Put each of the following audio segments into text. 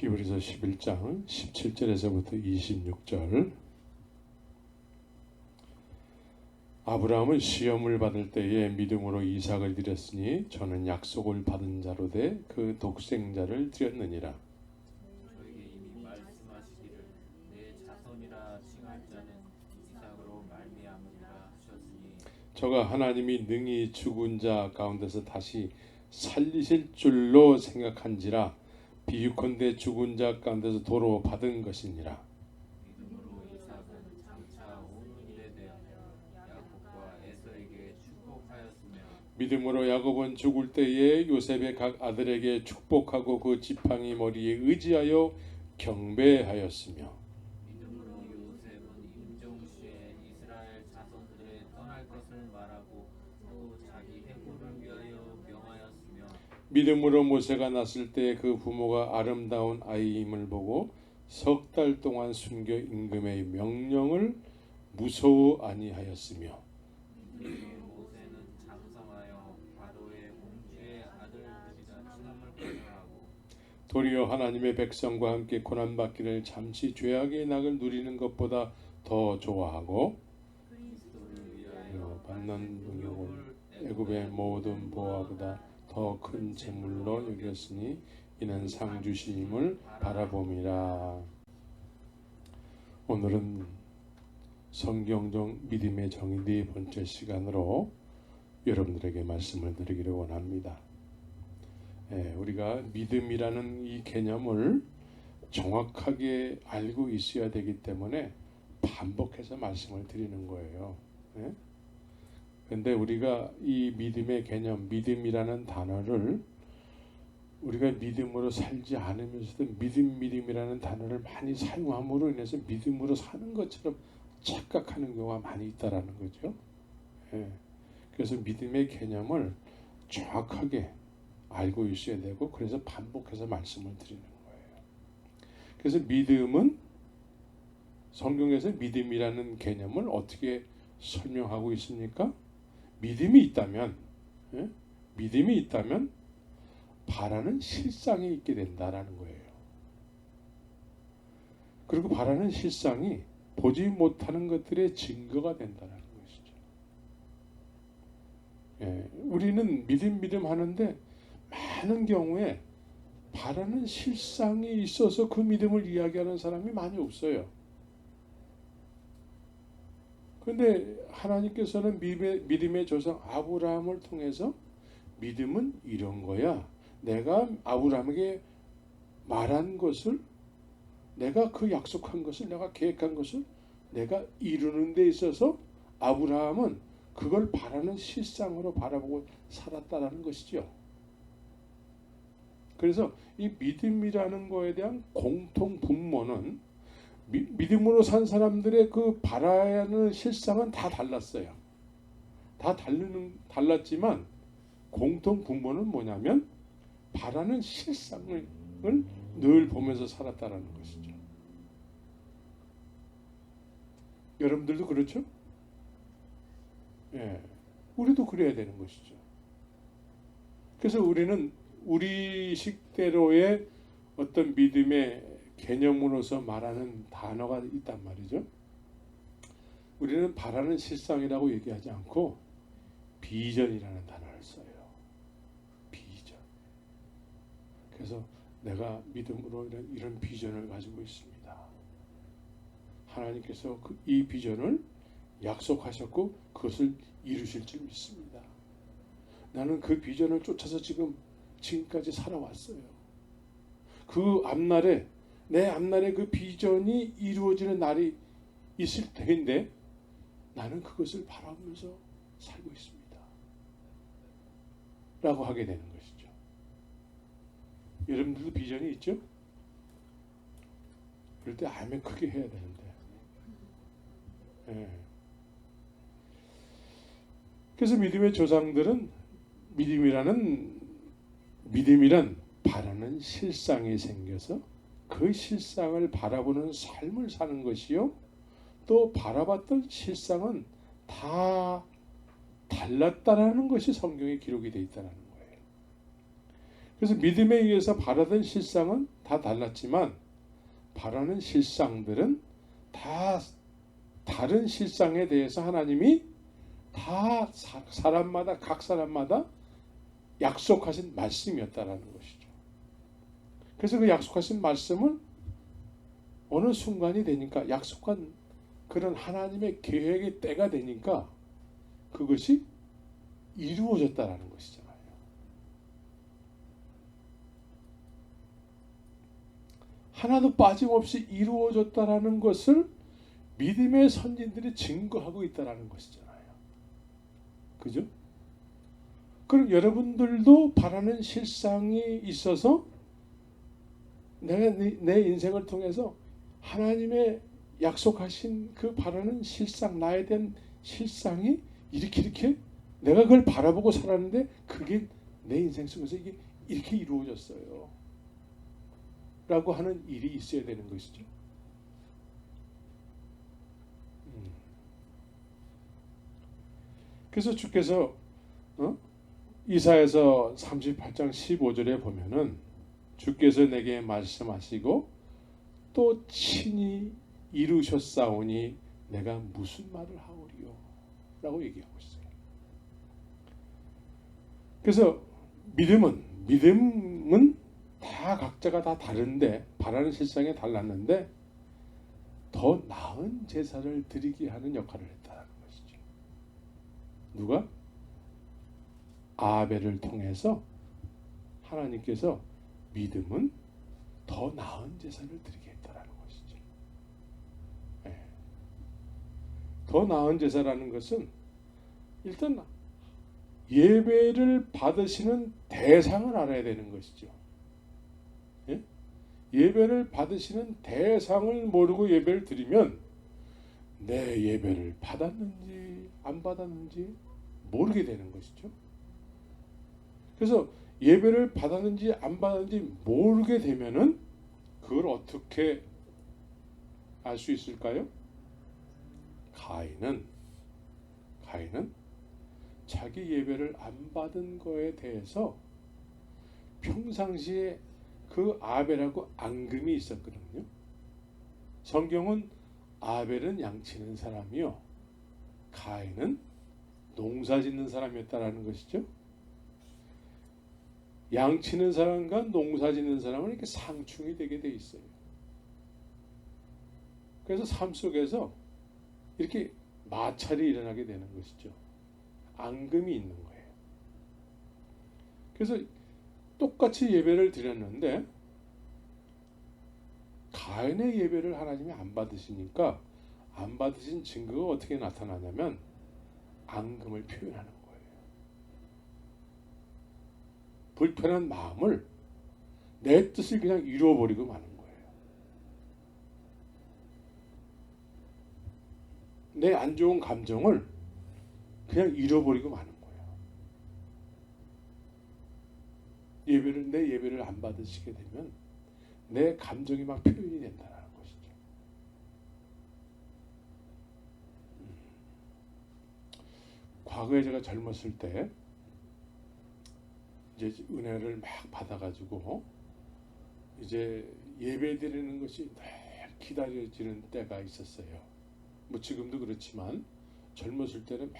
히브리서 11장 17절에서부터 26절. 아브라함은 시험을 받을 때에 믿음으로 이삭을 드렸으니 저는 약속을 받은 자로 돼 그 독생자를 드렸느니라. 저에게 이미 말씀하시기를 내 자손이라 칭할 자는 이삭으로 말미암으리라 하셨으니 저가 하나님이 능히 죽은 자 가운데서 다시 살리실 줄로 생각한지라 비유컨대 죽은 자 가운데서 도로 받은 것이니라. 믿음으로 이삭은 장차 오는 일에 대하여 야곱과 에서에게 축복하였으며 믿음으로 야곱은 죽을 때에 요셉의 각 아들에게 축복하고 그 지팡이 머리에 의지하여 경배하였으며 믿음으로 요셉은 임종시에 이스라엘 자손들의 떠날 것을 말하고 또 자기 해골을 위하여 명하였으며 믿음으로 모세가 났을 때 그 부모가 아름다운 아이임을 보고 석 달 동안 숨겨 임금의 명령을 무서워 아니하였으며 믿음으로 모세는 장성하여 바로의 공주의 아들들이라 칭함을 거절하고 도리어 하나님의 백성과 함께 고난받기를 잠시 죄악의 낙을 누리는 것보다 더 좋아하고 그리스도를 위하여 받는 능력을 애굽의 모든 보화보다 더 큰 재물로 여겼으니 이는 상 주심을 바라봄이라. 오늘은 성경적 믿음의 정의 네 번째 시간으로 여러분들에게 말씀을 드리기를 원합니다. 우리가 믿음이라는 이 개념을 정확하게 알고 있어야 되기 때문에 반복해서 말씀을 드리는 거예요. 그런데 우리가 이 믿음의 개념, 믿음이라는 단어를 우리가 믿음으로 살지 않으면서도 믿음이라는 단어를 많이 사용함으로 인해서 믿음으로 사는 것처럼 착각하는 경우가 많이 있다라는 거죠. 그래서 믿음의 개념을 정확하게 알고 있어야 되고, 그래서 반복해서 말씀을 드리는 거예요. 그래서 믿음은 성경에서 믿음이라는 개념을 어떻게 설명하고 있습니까? 믿음이 있다면 바라는 실상이 있게 된다라는 거예요. 그리고 바라는 실상이 보지 못하는 것들의 증거가 된다라는 것이죠. 우리는 믿음 하는데 많은 경우에 바라는 실상이 있어서 그 믿음을 이야기하는 사람이 많이 없어요. 그런데 하나님께서는 믿음의 조상 아브라함을 통해서 믿음은 이런 거야. 내가 아브라함에게 말한 것을, 내가 그 약속한 것을, 내가 계획한 것을 내가 이루는 데 있어서 아브라함은 그걸 바라는 실상으로 바라보고 살았다라는 것이죠. 그래서 이 믿음이라는 거에 대한 공통 분모는 믿음으로 산 사람들의 그 바라야 하는 실상은 다 달랐어요. 다 달랐지만 공통 분모는 뭐냐면 바라는 실상을 늘 보면서 살았다라는 것이죠. 여러분들도 그렇죠? 우리도 그래야 되는 것이죠. 그래서 우리는 우리 식대로의 어떤 믿음의 개념으로서 말하는 단어가 있단 말이죠. 우리는 바라는 실상이라고 얘기하지 않고 비전이라는 단어를 써요. 비전. 그래서 내가 믿음으로 이런 비전을 가지고 있습니다. 하나님께서 이 비전을 약속하셨고 그것을 이루실 줄 믿습니다. 나는 그 비전을 쫓아서 지금까지 살아왔어요. 그 앞날에, 내 앞날에 그 비전이 이루어지는 날이 있을 텐데 나는 그것을 바라보면서 살고 있습니다. 라고 하게 되는 것이죠. 여러분들도 비전이 있죠? 그럴 때 아멘 크게 해야 되는데. 그래서 믿음의 조상들은 믿음이란 바라는 실상이 생겨서 그 실상을 바라보는 삶을 사는 것이요, 또 바라봤던 실상은 다 달랐다라는 것이 성경에 기록이 되어 있다는 거예요. 그래서 믿음에 의해서 바라던 실상은 다 달랐지만 바라는 실상들은 다 다른 실상에 대해서 하나님이 다 사람마다 각 사람마다 약속하신 말씀이었다라는 것이죠. 그래서 그 약속하신 말씀은 어느 순간이 되니까 약속한 그런 하나님의 계획의 때가 되니까 그것이 이루어졌다라는 것이잖아요. 하나도 빠짐없이 이루어졌다라는 것을 믿음의 선진들이 증거하고 있다라는 것이잖아요. 그죠? 그럼 여러분들도 바라는 실상이 있어서 내가 내 인생을 통해서 하나님의 약속하신 그 바라는 실상, 나에 대한 실상이 이렇게 내가 그걸 바라보고 살았는데 그게 내 인생 속에서 이게 이렇게 이루어졌어요 라고 하는 일이 있어야 되는 것이죠. 그래서 주께서 이사야서 38장 15절에 보면은 주께서 내게 말씀하시고 또 친히 이루셨사오니 내가 무슨 말을 하오리요 라고 얘기하고 있어요. 그래서 믿음은 다 각자가 다 다른데 바라는 실상이 달랐는데 더 나은 제사를 드리게 하는 역할을 했다는 것이죠. 누가? 아벨을 통해서 하나님께서 믿음은 더 나은 제사를 드리게 했다라는 것이죠. 네. 더 나은 제사라는 것은 일단 예배를 받으시는 대상을 알아야 되는 것이죠. 예? 예배를 받으시는 대상을 모르고 예배를 드리면 내 예배를 받았는지 안 받았는지 모르게 되는 것이죠. 그래서 예배를 받았는지 안 받았는지 모르게 되면은 그걸 어떻게 알 수 있을까요? 가인은 자기 예배를 안 받은 거에 대해서 평상시에 그 아벨하고 앙금이 있었거든요. 성경은 아벨은 양치는 사람이요 가인은 농사 짓는 사람이었다라는 것이죠. 양치는 사람과 농사 짓는 사람은 이렇게 상충이 되게 돼 있어요. 그래서 삶 속에서 이렇게 마찰이 일어나게 되는 것이죠. 앙금이 있는 거예요. 그래서 똑같이 예배를 드렸는데 가인의 예배를 하나님이 안 받으시니까 안 받으신 증거가 어떻게 나타나냐면 앙금을 표현하는 거예요. 불편한 마음을 내 뜻을 그냥 이루어버리고 마는 거예요. 내 안 좋은 감정을 그냥 잃어버리고 마는 거예요. 내 예배를 안 받으시게 되면 내 감정이 막 표현이 된다는 것이죠. 과거에 제가 젊었을 때 이제 은혜를 막 받아가지고 이제 예배 드리는 것이 늘 기다려지는 때가 있었어요. 뭐 지금도 그렇지만 젊었을 때는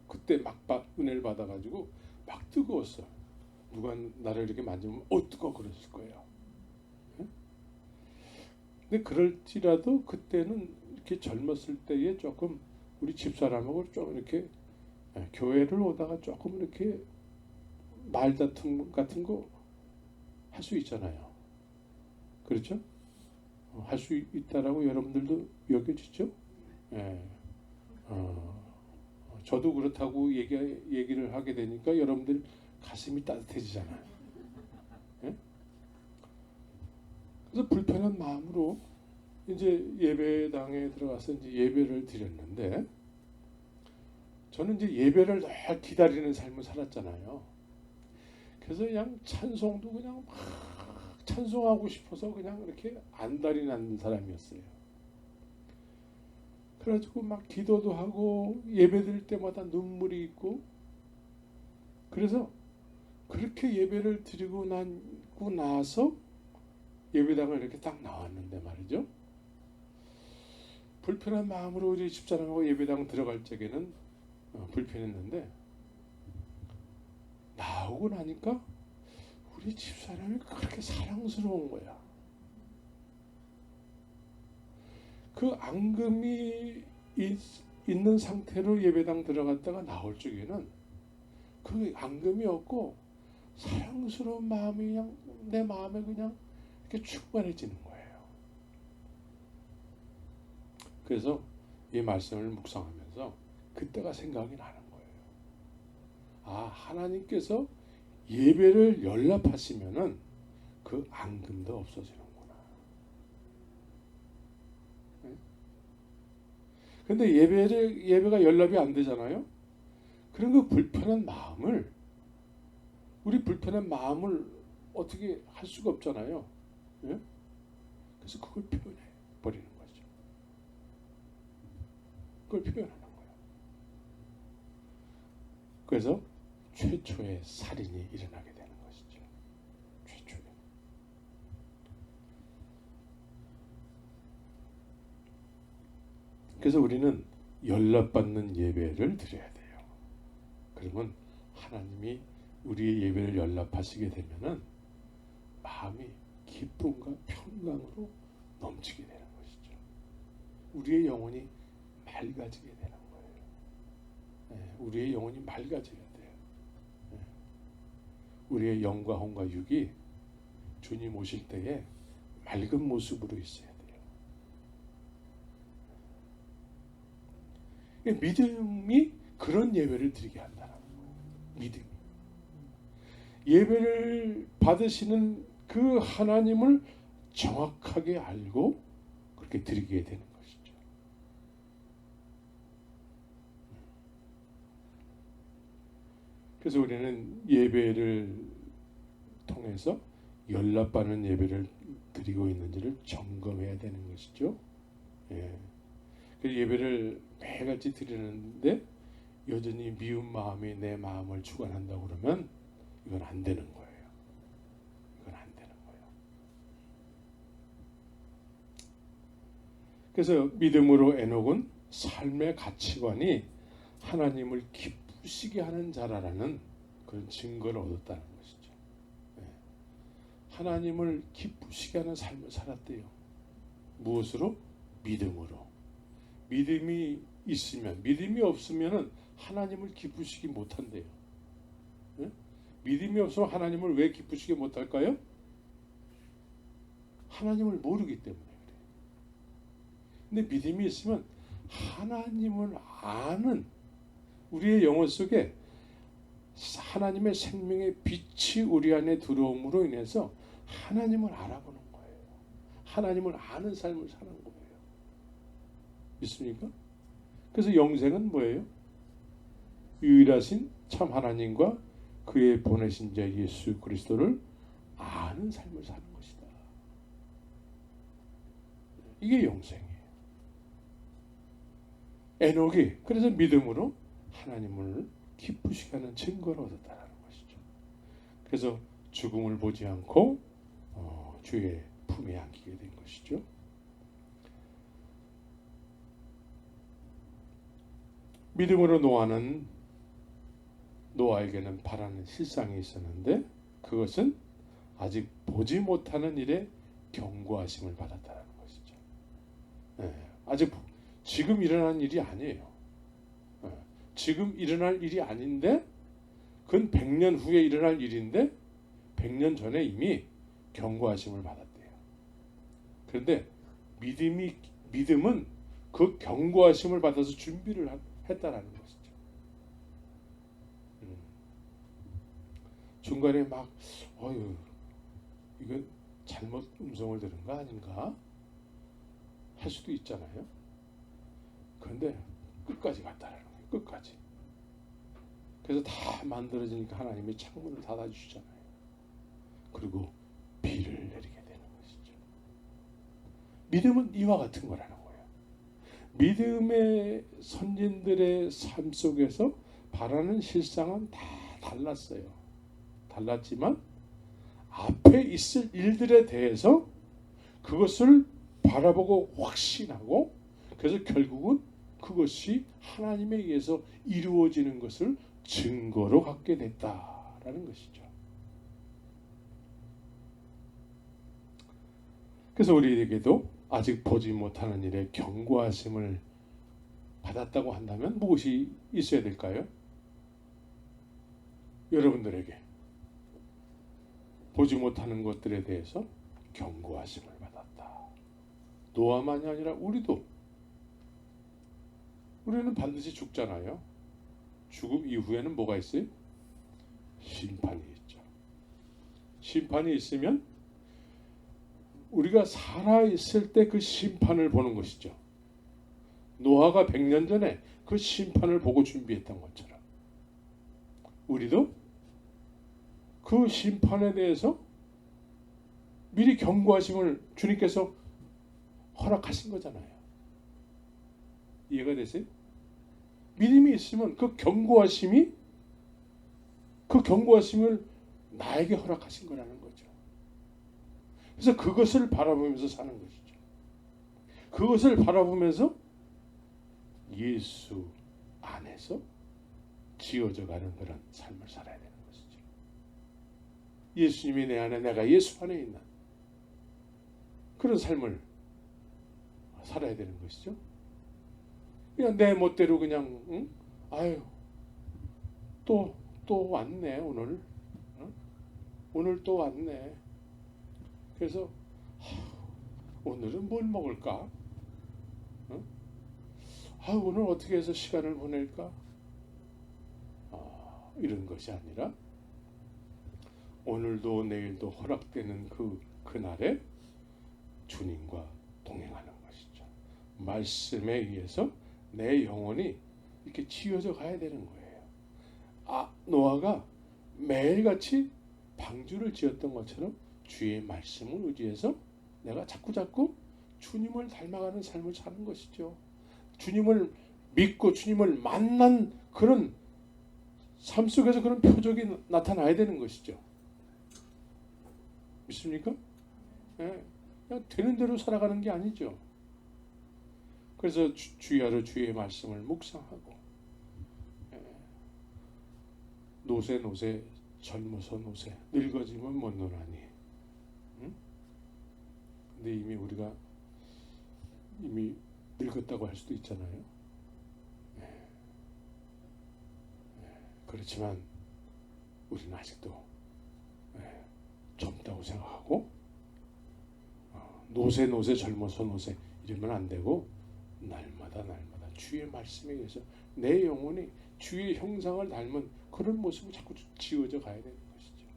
그때 막 은혜를 받아가지고 막 뜨거웠어. 누가 나를 이렇게 만지면 뜨거워 그랬을 거예요. 근데 그럴지라도 그때는 이렇게 젊었을 때에 조금 우리 집사람하고 좀 이렇게 교회를 오다가 조금 이렇게 말다툼 같은 거 할 수 있잖아요. 그렇죠? 할 수 있다라고 여러분들도 여겨지죠? 예. 저도 그렇다고 얘기를 하게 되니까 여러분들 가슴이 따뜻해지잖아요. 예? 그래서 불편한 마음으로 이제 예배당에 들어가서 이제 예배를 드렸는데 저는 이제 예배를 늘 기다리는 삶을 살았잖아요. 그래서 그냥 찬송도 그냥 막 찬송하고 싶어서 그냥 이렇게 안달이 나는 사람이었어요. 그래가지고 막 기도도 하고 예배 드릴 때마다 눈물이 있고 그래서 그렇게 예배를 드리고 나서 예배당을 이렇게 딱 나왔는데 말이죠. 불편한 마음으로 우리 집사람하고 예배당 들어갈 적에는 불편했는데 나오고 나니까 우리 집사람이 그렇게 사랑스러운 거야. 그 앙금이 있는 상태로 예배당 들어갔다가 나올 적에는 그 앙금이 없고 사랑스러운 마음이 그냥 내 마음에 그냥 이렇게 충만해지는 거예요. 그래서 이 말씀을 묵상하면서 그때가 생각이 나는 거예요. 아, 하나님께서 예배를 연락하시면은 그 앙금도 없어지는구나. 근데 예배가 연락이 안 되잖아요. 그런 그 불편한 마음을 우리 불편한 마음을 어떻게 할 수가 없잖아요. 예? 그래서 그걸 표현해 버리는 거죠. 그걸 표현하는 거예요. 그래서 최초의 살인이 일어나게 되는 것이죠. 최초에. 그래서 우리는 연락받는 예배를 드려야 돼요. 그러면 하나님이 우리의 예배를 연락하시게 되면은 마음이 기쁨과 평강으로 넘치게 되는 것이죠. 우리의 영혼이 맑아지게 되는 거예요. 네, 우리의 영혼이 맑아져야 돼요. 네. 우리의 영과 혼과 육이 주님 오실 때에 맑은 모습으로 있어야 돼요. 믿음이 그런 예배를 드리게 한다는 거예요. 믿음이. 예배를 받으시는 그 하나님을 정확하게 알고 그렇게 드리게 되는 것이죠. 그래서 우리는 예배를 통해서 연락받는 예배를 드리고 있는지를 점검해야 되는 것이죠. 예. 그래서 예배를 매일같이 드리는데 여전히 미운 마음이 내 마음을 주관한다고 그러면 이건 안 되는 거예요. 이건 안 되는 거예요. 그래서 믿음으로 에녹은 삶의 가치관이 하나님을 기쁘시게 하는 자라는 그런 증거를 얻었다는 것이죠. 네. 하나님을 기쁘시게 하는 삶을 살았대요. 무엇으로? 믿음으로. 믿음이 있으면, 믿음이 없으면 하나님을 기쁘시게 못한대요. 네? 믿음이 없으면 하나님을 왜 기쁘시게 못할까요? 하나님을 모르기 때문에 그래요. 근데 믿음이 있으면 하나님을 아는 우리의 영혼 속에 하나님의 생명의 빛이 우리 안에 들어옴으로 인해서 하나님을 알아보는 거예요. 하나님을 아는 삶을 사는 거예요. 믿습니까? 그래서 영생은 뭐예요? 유일하신 참 하나님과 그의 보내신 자 예수 그리스도를 아는 삶을 사는 것이다. 이게 영생이에요. 에녹이 그래서 믿음으로 하나님을 기쁘시게 하는 증거를 얻었다는 것이죠. 그래서 죽음을 보지 않고 주의 품에 안기게 된 것이죠. 믿음으로 노아에게는 바라는 실상이 있었는데 그것은 아직 보지 못하는 일에 경고하심을 받았다는 것이죠. 네, 아직 지금 일어난 일이 아니에요. 네, 지금 일어날 일이 아닌데 그건 100년 후에 일어날 일인데 100년 전에 이미 경고하심을 받았대요. 그런데 믿음은 그 경고하심을 받아서 준비를 했다라는 것이죠. 중간에 막 이거 잘못 음성을 들은 거 아닌가 할 수도 있잖아요. 그런데 끝까지 갔다라는 거예요. 끝까지. 그래서 다 만들어지니까 하나님이 창문을 닫아주시잖아요. 그리고 비를 내리게 되는 것이죠. 믿음은 이와 같은 거라는 거예요. 믿음의 선진들의 삶 속에서 바라는 실상은 다 달랐어요. 다 달랐지만 앞에 있을 일들에 대해서 그것을 바라보고 확신하고 그래서 결국은 그것이 하나님에 의해서 이루어지는 것을 증거로 갖게 됐다라는 것이죠. 그래서 우리에게도 아직 보지 못하는 일에 경고하심을 받았다고 한다면 무엇이 있어야 될까요? 여러분들에게 보지 못하는 것들에 대해서 경고하심을 받았다. 노아만이 아니라 우리는 반드시 죽잖아요. 죽음 이후에는 뭐가 있어요? 심판이 있죠. 심판이 있으면 우리가 살아있을 때 그 심판을 보는 것이죠. 노아가 100년 전에 그 심판을 보고 준비했던 것처럼 우리도 그 심판에 대해서 미리 경고하심을 주님께서 허락하신 거잖아요. 이해가 되세요? 믿음이 있으면 그 경고하심을 나에게 허락하신 거라는 거죠. 그래서 그것을 바라보면서 사는 것이죠. 그것을 바라보면서 예수 안에서 지어져가는 그런 삶을 살아야 되는 것이죠. 예수님이 내 안에, 내가 예수 안에 있는 그런 삶을 살아야 되는 것이죠. 그냥 내 멋대로 그냥 아유 또 왔네 오늘. 오늘 또 왔네. 그래서 오늘은 뭘 먹을까? 오늘 어떻게 해서 시간을 보낼까? 이런 것이 아니라 오늘도 내일도 허락되는 그날에 주님과 동행하는 것이죠. 말씀에 의해서 내 영혼이 이렇게 지어져 가야 되는 거예요. 노아가 매일같이 방주를 지었던 것처럼 주의 말씀을 의지해서 내가 자꾸 주님을 닮아가는 삶을 사는 것이죠. 주님을 믿고 주님을 만난 그런 삶 속에서 그런 표적이 나타나야 되는 것이죠. 믿습니까? 네. 그냥 되는 대로 살아가는 게 아니죠. 그래서 주야로 주의 말씀을 묵상하고 노새 젊어서 노새 늙어지면 못 노나니. 근데 우리가 이미 늙었다고 할 수도 있잖아요. 그렇지만 우리는 아직도 젊다고 생각하고 노새 젊어서 노새 이러면 안 되고 날마다 주의 말씀에 의해서 내 영혼이 주의 형상을 닮은 그런 모습을 자꾸 지어져 가야 되는 것이죠.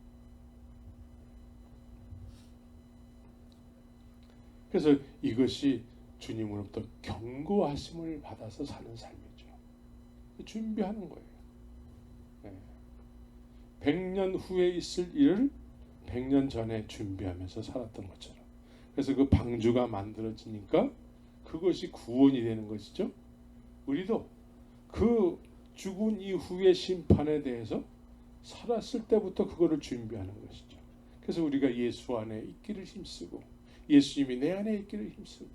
그래서 이것이 주님으로부터 경고하심을 받아서 사는 삶이죠. 준비하는 거예요. 100년 후에 있을 일을 100년 전에 준비하면서 살았던 것처럼. 그래서 그 방주가 만들어지니까 그것이 구원이 되는 것이죠. 우리도 그 죽은 이후의 심판에 대해서 살았을 때부터 그거를 준비하는 것이죠. 그래서 우리가 예수 안에 있기를 힘쓰고 예수님이 내 안에 있기를 힘쓰고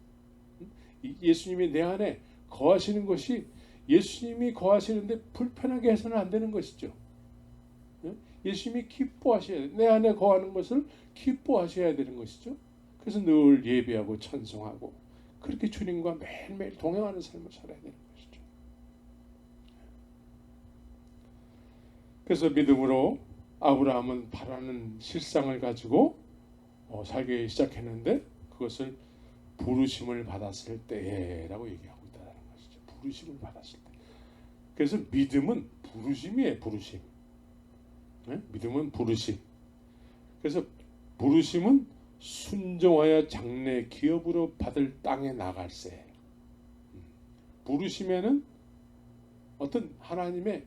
예수님이 내 안에 거하시는 것이 예수님이 거하시는데 불편하게 해서는 안 되는 것이죠. 예수님이 기뻐하셔야 돼요. 내 안에 거하는 것을 기뻐하셔야 되는 것이죠. 그래서 늘 예배하고 찬송하고 그렇게 주님과 매일매일 동행하는 삶을 살아야 되는 것이죠. 그래서 믿음으로 아브라함은 바라는 실상을 가지고 살기 시작했는데 그것을 부르심을 받았을 때라고 얘기하고 있다는 것이죠. 부르심을 받았을 때. 그래서 믿음은 부르심이에요. 부르심. 믿음은 부르심. 그래서 부르심은 순종하여 장래 기업으로 받을 땅에 나갈세. 부르심에는 어떤 하나님의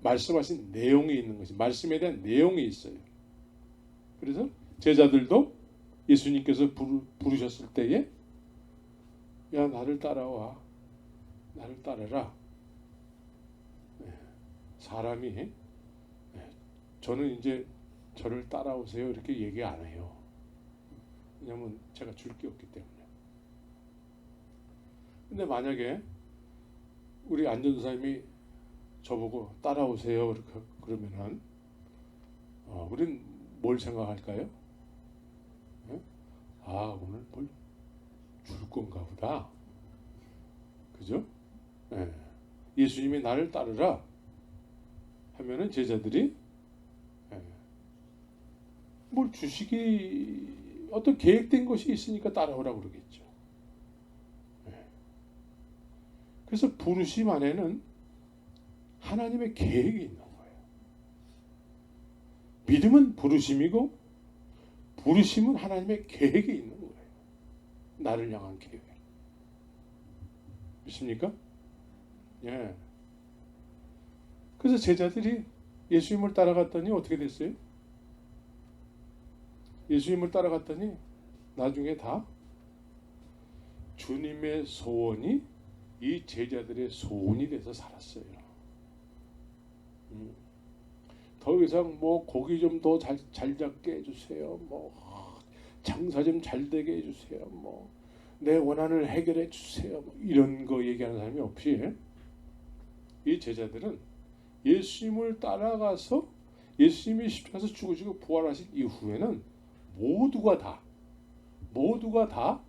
말씀하신 내용이 있는 것이 말씀에 대한 내용이 있어요. 그래서 제자들도 예수님께서 부르셨을 때에 야 나를 따라와. 나를 따르라. 사람이 저는 이제 저를 따라오세요 이렇게 얘기 안 해요. 왜냐면 제가 줄 게 없기 때문에. 근데 만약에 우리 안전사님이 저보고 따라오세요 이렇게 그러면은 우린 뭘 생각할까요? 예? 아, 오늘 뭘 줄 건가 보다. 그죠? 예. 예수님이 나를 따르라 하면은 제자들이 뭘 주시기 어떤 계획된 것이 있으니까 따라오라고 그러겠죠. 그래서 부르심 안에는 하나님의 계획이 있는 거예요. 믿음은 부르심이고 부르심은 하나님의 계획이 있는 거예요. 나를 향한 계획. 믿습니까? 예. 그래서 제자들이 예수님을 따라갔더니 어떻게 됐어요? 예수님을 따라갔더니 나중에 다 주님의 소원이 이 제자들의 소원이 돼서 살았어요. 더 이상 뭐 고기 좀 더 잘 잡게 해주세요. 뭐 장사 좀 잘 되게 해주세요. 뭐 내 원한을 해결해 주세요. 뭐 이런 거 얘기하는 사람이 없이 이 제자들은 예수님을 따라가서 예수님이 십자가에서 죽으시고 부활하신 이후에는 모두가 다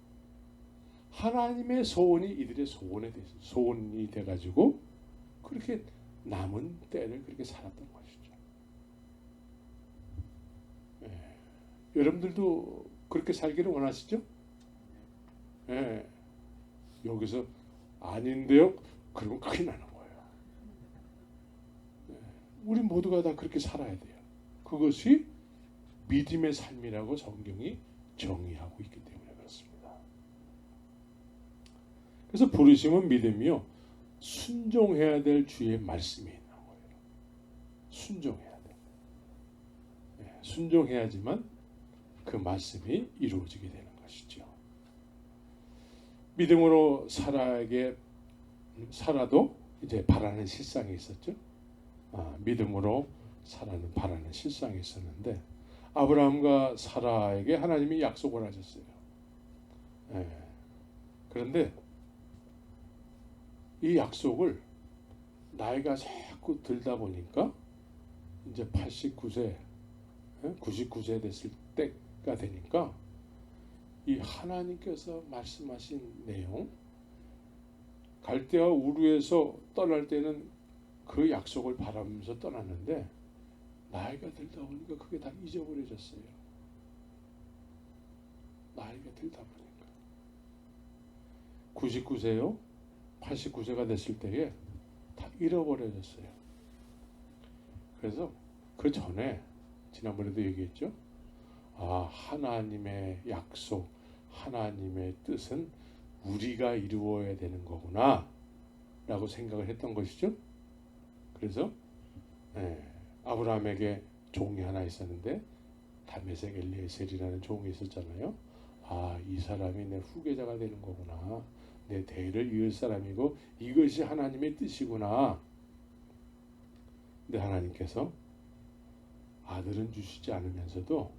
하나님의 소원이 이들의 소원이 돼가지고 그렇게 남은 때를 그렇게 살았던 것이죠. 여러분들도 그렇게 살기를 원하시죠? 여기서 아닌데요? 그러면 큰일 나는 거예요. 우리 모두가 다 그렇게 살아야 돼요. 그것이 믿음의 삶이라고 성경이 정의하고 있기 때문에 그렇습니다. 그래서 부르심은 믿음이요. 순종해야 될 주의 말씀이 있는 거예요. 순종해야 돼. 순종해야지만 그 말씀이 이루어지게 되는 것이죠. 믿음으로 살아도 이제 바라는 실상이 있었죠. 믿음으로 살아는 바라는 실상이 있었는데 아브라함과 사라에게 하나님이 약속을 하셨어요. 그런데 이 약속을 나이가 자꾸 들다 보니까 이제 89세, 99세 됐을 때가 되니까 이 하나님께서 말씀하신 내용, 갈대아 우르에서 떠날 때는 그 약속을 바라면서 떠났는데 나이가 들다 보니까 그게 다 잊어버려졌어요. 나이가 들다 보니까 99세요, 89세가 됐을 때에 다 잃어버려졌어요. 그래서 그 전에 지난번에도 얘기했죠. 하나님의 약속, 하나님의 뜻은 우리가 이루어야 되는 거구나 라고 생각을 했던 것이죠. 그래서 아브라함에게 종이 하나 있었는데 다메섹 엘리에셀이라는 종이 있었잖아요. 이 사람이 내 후계자가 되는 거구나. 내 대를 이을 사람이고 이것이 하나님의 뜻이구나. 근데 하나님께서 아들은 주시지 않으면서도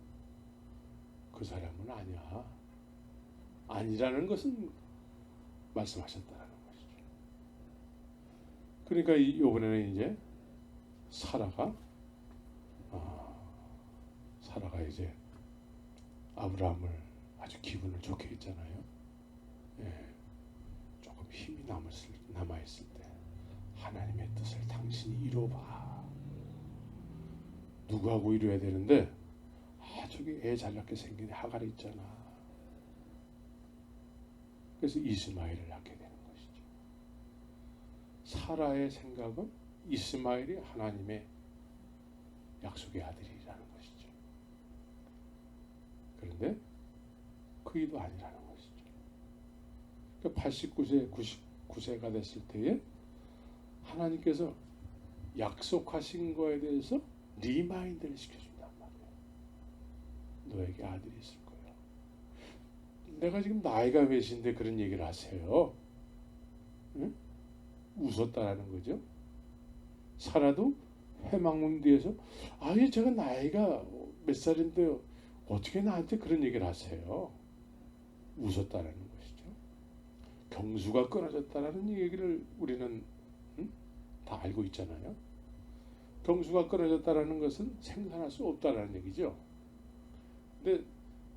그 사람은 아니야. 아니라는 것은 말씀하셨다는 것이죠. 그러니까 이번에는 이제 사라가 이제 아브라함을 아주 기분을 좋게 했잖아요. 조금 힘이 남아있을 때 하나님의 뜻을 당신이 이뤄봐. 누구하고 이루어야 되는데 저기 애 잘났게 생긴 하갈이 있잖아. 그래서 이스마엘을 낳게 되는 것이죠. 사라의 생각은 이스마엘이 하나님의 약속의 아들이라는 것이죠. 그런데 그이도 아니라는 것이죠. 그러니까 89세, 99세가 됐을 때에 하나님께서 약속하신 거에 대해서 리마인드를 시켜준단 말이에요. 너에게 아들이 있을 거예요. 내가 지금 나이가 몇인데 그런 얘기를 하세요. 응? 웃었다라는 거죠. 사라도 해망문 뒤에서 아니 제가 나이가 몇 살인데 어떻게 나한테 그런 얘기를 하세요? 웃었다라는 것이죠. 경수가 끊어졌다라는 얘기를 우리는 다 알고 있잖아요. 경수가 끊어졌다라는 것은 생산할 수 없다라는 얘기죠. 근데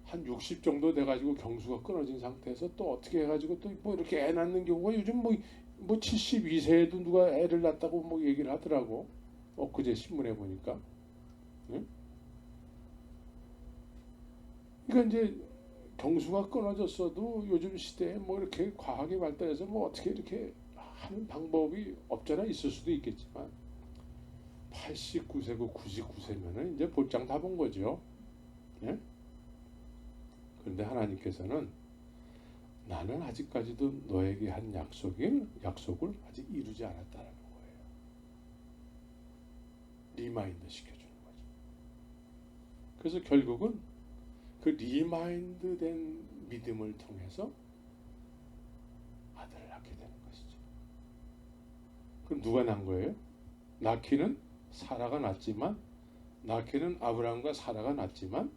한 60 정도 돼가지고 경수가 끊어진 상태에서 또 어떻게 해가지고 또 뭐 이렇게 애 낳는 경우가 요즘 뭐 72세에도 누가 애를 낳았다고 뭐 얘기를 하더라고. 엊그제 신문에 보니까. 응? 그러니까 이제 경수가 끊어졌어도 요즘 시대에 뭐 이렇게 과학이 발달해서 뭐 어떻게 이렇게 하는 방법이 없잖아. 있을 수도 있겠지만 89세고 99세면은 이제 볼장 다 본 거죠. 예? 그런데 하나님께서는 나는 아직까지도 너에게 한 약속을 아직 이루지 않았다라는 거예요. 리마인드 시켜주는 거죠. 그래서 결국은 그 리마인드된 믿음을 통해서 아들을 낳게 되는 것이죠. 그럼 누가 낳은 거예요? 낳기는 사라가 낳지만, 낳기는 아브라함과 사라가 낳지만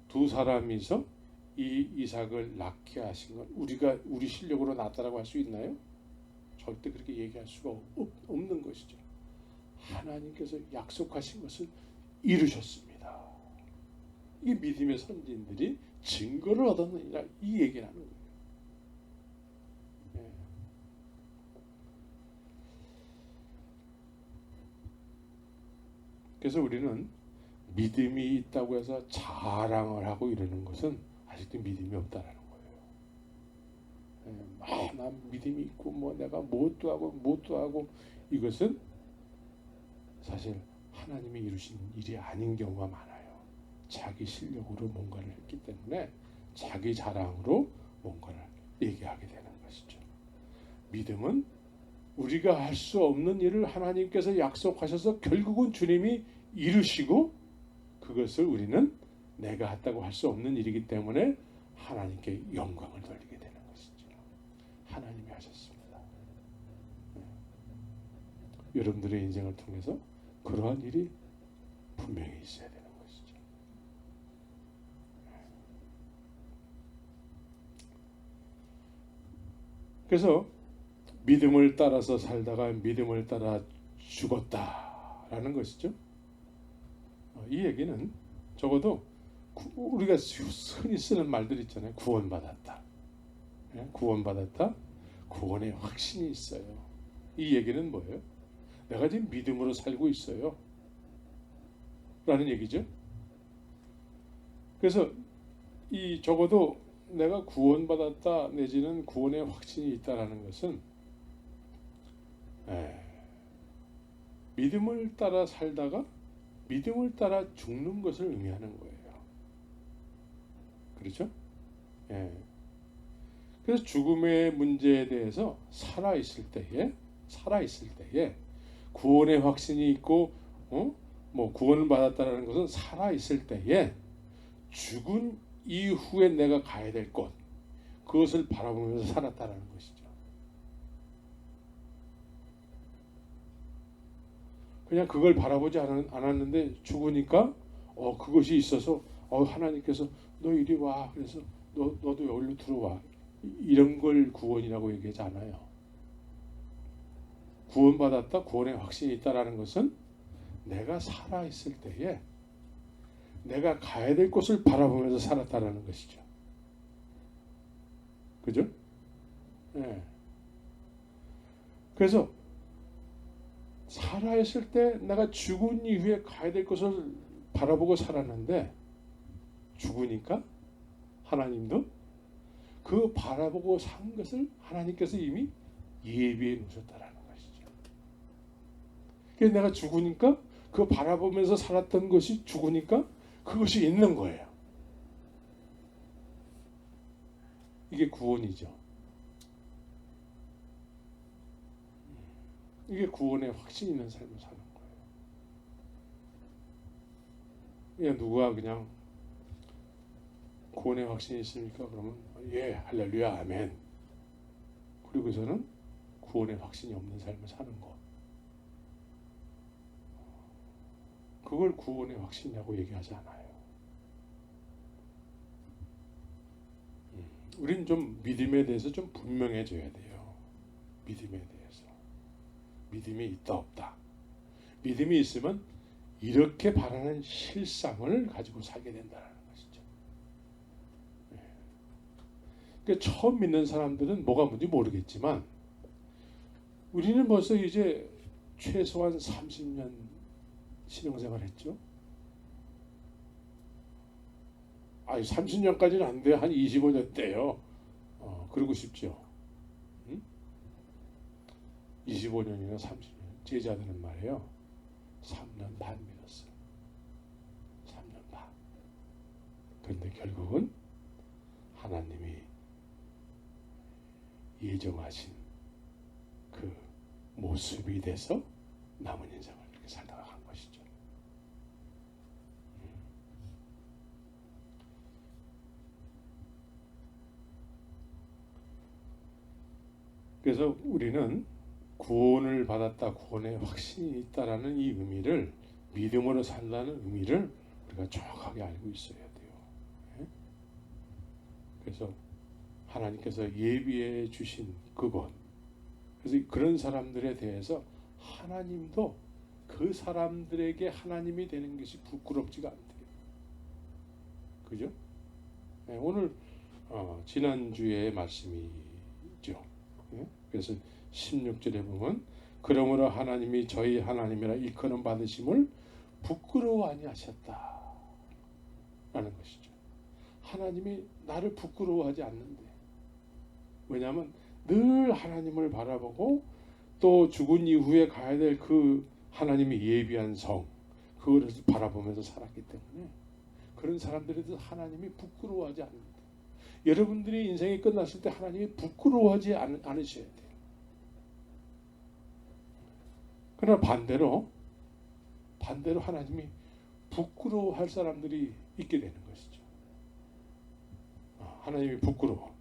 두 사람이서 이 이삭을 낳게 하신 건 우리 실력으로 낳았다라고 할 수 있나요? 절대 그렇게 얘기할 수가 없는 것이죠. 하나님께서 약속하신 것을 이루셨습니다. 이 믿음의 선진들이 증거를 얻었느니라 이 얘기를 하는 거예요. 네. 그래서 우리는 믿음이 있다고 해서 자랑을 하고 이러는 것은 아직도 믿음이 없다라는 거예요. 난 믿음이 있고 뭐 내가 무엇도 하고 이것은 사실 하나님이 이루신 일이 아닌 경우가 많아요. 자기 실력으로 뭔가를 했기 때문에 자기 자랑으로 뭔가를 얘기하게 되는 것이죠. 믿음은 우리가 할 수 없는 일을 하나님께서 약속하셔서 결국은 주님이 이루시고 그것을 우리는 내가 했다고 할 수 없는 일이기 때문에 하나님께 영광을 돌리게 되는 것이죠. 하나님이 하셨습니다. 여러분들의 인생을 통해서 그러한 일이 분명히 있어야 되는 것이죠. 그래서 믿음을 따라서 살다가 믿음을 따라 죽었다라는 것이죠. 이 얘기는 적어도 우리가 흔히 쓰는 말들 있잖아요. 구원받았다. 구원받았다. 구원의 확신이 있어요. 이 얘기는 뭐예요? 내가 지금 믿음으로 살고 있어요. 라는 얘기죠. 그래서 이 적어도 내가 구원받았다 내지는 구원의 확신이 있다라는 것은 믿음을 따라 살다가 믿음을 따라 죽는 것을 의미하는 거예요. 그렇죠? 그래서 죽음의 문제에 대해서 살아있을 때에 구원의 확신이 있고 뭐 구원을 받았다는 것은 살아있을 때에 죽은 이후에 내가 가야 될 곳 그것을 바라보면서 살았다는 것이죠. 그냥 그걸 바라보지 않았는데 죽으니까 그것이 있어서 하나님께서 너 이리 와 그래서 너도 여기로 들어와 이런 걸 구원이라고 얘기하지 않아요. 구원받았다 구원의 확신이 있다라는 것은 내가 살아있을 때에 내가 가야 될 곳을 바라보면서 살았다라는 것이죠. 그죠? 그래서 살아있을 때 내가 죽은 이후에 가야 될 것을 바라보고 살았는데 죽으니까 하나님도 그 바라보고 산 것을 하나님께서 이미 예비해 놓으셨다라는 것이죠. 그래서 내가 죽으니까 그 바라보면서 살았던 것이 죽으니까 그것이 있는 거예요. 이게 구원이죠. 이게 구원의 확신 있는 삶을 사는 거예요. 그냥 누가 그냥 구원의 확신이 있습니까? 그러면 예, 할렐루야, 아멘. 그리고서는 구원의 확신이 없는 삶을 사는 것. 그걸 구원의 확신이라고 얘기하지 않아요. 우린 좀 믿음에 대해서 좀 분명해져야 돼요. 믿음에 대해서. 믿음이 있다 없다. 믿음이 있으면 이렇게 바라는 실상을 가지고 살게 된다는 것이죠. 그러니까 처음 믿는 사람들은 뭐가 뭔지 모르겠지만 우리는 벌써 이제 최소한 30년 신앙생활 했죠. 30년까지는 안 돼요. 한 25년 돼요. 그러고 싶죠. 25년이나 30년. 제자들은 말이에요. 3년 반 믿었어요. 3년 반. 그런데 결국은 하나님이 예정하신 그 모습이 돼서 남은 인생을 이렇게 살다가 간 것이죠. 그래서 우리는 구원을 받았다, 구원의 확신이 있다라는 이 의미를, 믿음으로 산다는 의미를 우리가 정확하게 알고 있어야 돼요. 그래서 하나님께서 예비해 주신 그것, 그래서 그런 사람들에 대해서 하나님도 그 사람들에게 하나님이 되는 것이 부끄럽지가 않대요. 그죠? 오늘 지난주의 말씀이죠. 그래서 16절에 보면 그러므로 하나님이 저희 하나님이라 일컬음 받으심을 부끄러워 아니하셨다 라는 것이죠. 하나님이 나를 부끄러워하지 않는데, 왜냐하면 늘 하나님을 바라보고 또 죽은 이후에 가야 될 그 하나님이 예비한 성, 그거를 바라보면서 살았기 때문에 그런 사람들에 대해서 하나님이 부끄러워하지 않는다. 여러분들이 인생이 끝났을 때 하나님이 부끄러워하지 않으셔야 돼요. 그러나 반대로 하나님이 부끄러워할 사람들이 있게 되는 것이죠. 하나님이 부끄러워.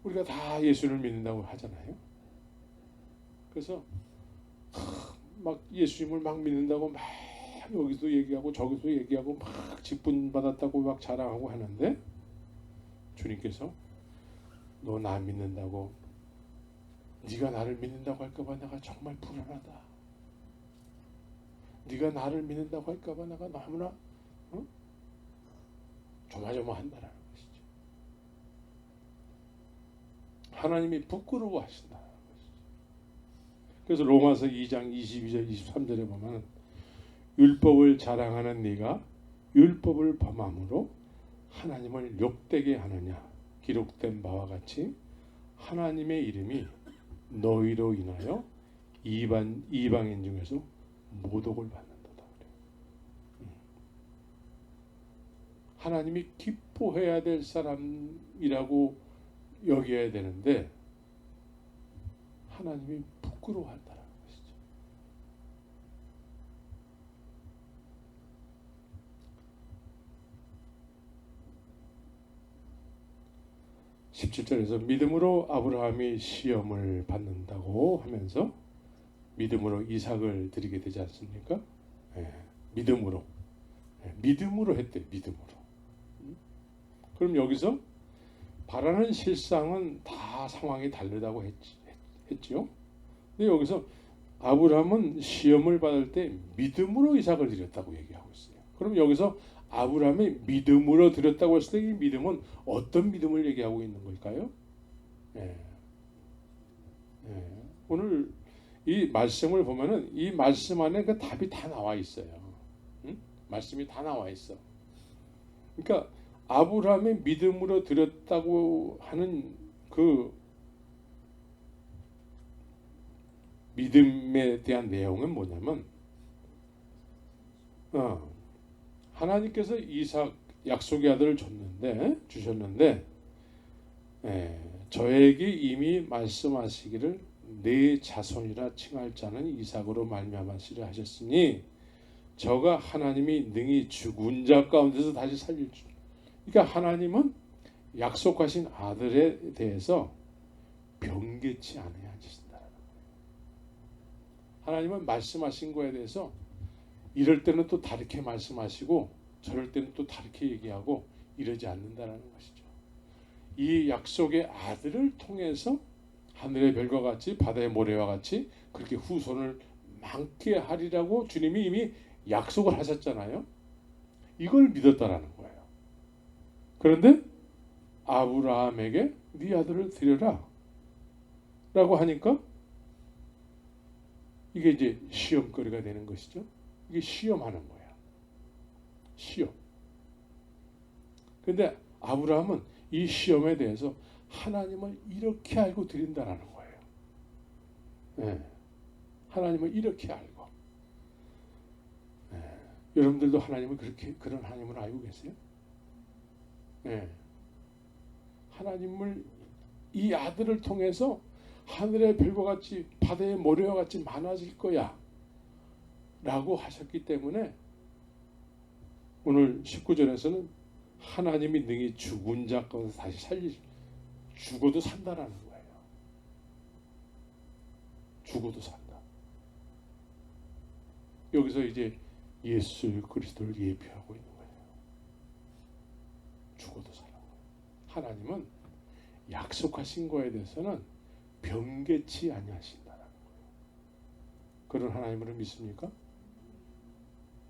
우리가 다 예수를 믿는다고 하잖아요. 그래서 막 예수님을 막 믿는다고 막 여기서 얘기하고 저기서 얘기하고 막 직분 받았다고 막 자랑하고 하는데 주님께서 너 나 믿는다고, 네가 나를 믿는다고 할까봐 내가 정말 불안하다. 네가 나를 믿는다고 할까봐 내가 너무나 조마조마한다라는 것이죠. 하나님이 부끄러워하신다는 것이죠. 그래서 로마서 2장 22절 23절에 보면 율법을 자랑하는 네가 율법을 범함으로 하나님을 욕되게 하느냐, 기록된 바와 같이 하나님의 이름이 너희로 인하여 이방인 중에서 모독을 받는다. 하나님이 기뻐해야 될 사람이라고 여겨야 되는데 하나님이 부끄러워한다는 것이죠. 17절에서 믿음으로 아브라함이 시험을 받는다고 하면서 믿음으로 이삭을 드리게 되지 않습니까? 믿음으로 했대. 믿음으로. 그럼 여기서 바라는 실상은 다 상황이 다르다고 했죠. 근데 여기서 아브라함은 시험을 받을 때 믿음으로 이삭을 드렸다고 얘기하고 있어요. 그럼 여기서 아브라함이 믿음으로 드렸다고 했을 때 이 믿음은 어떤 믿음을 얘기하고 있는 걸까요? 오늘 이 말씀을 보면은 이 말씀 안에 그 답이 다 나와 있어요. 말씀이 다 나와 있어. 그러니까 아브라함이 믿음으로 드렸다고 하는 그 믿음에 대한 내용은 뭐냐면 하나님께서 이삭 약속의 아들을 주셨는데 저에게 이미 말씀하시기를 내 자손이라 칭할 자는 이삭으로 말미암았으리라 하셨으니 저가 하나님이 능히 죽은 자 가운데서 다시 살릴 줄. 그러니까 하나님은 약속하신 아들에 대해서 변개치 않아야 하신다는 거예요. 하나님은 말씀하신 거에 대해서 이럴 때는 또 다르게 말씀하시고 저럴 때는 또 다르게 얘기하고 이러지 않는다라는 것이죠. 이 약속의 아들을 통해서 하늘의 별과 같이 바다의 모래와 같이 그렇게 후손을 많게 하리라고 주님이 이미 약속을 하셨잖아요. 이걸 믿었다라는 거예요. 그런데 아브라함에게 네 아들을 드려라 라고 하니까 이게 이제 시험거리가 되는 것이죠. 이게 시험하는 거예요. 시험. 근데 아브라함은 이 시험에 대해서 하나님을 이렇게 알고 드린다라는 거예요. 네. 하나님을 이렇게 알고. 네. 여러분들도 하나님을 그렇게 그런 하나님을 알고 계세요? 네. 하나님을 이 아들을 통해서 하늘의 별과 같이 바다의 모래와 같이 많아질 거야 라고 하셨기 때문에 오늘 19절에서는 하나님이 능히 죽은 자 가운데서 다시 죽어도 산다라는 거예요. 죽어도 산다. 여기서 이제 예수 그리스도를 예표하고 있는 거예요. 죽어도 사는 거예요. 하나님은 약속하신 거에 대해서는 변개치 아니하신다라는 거예요. 그런 하나님을 믿습니까?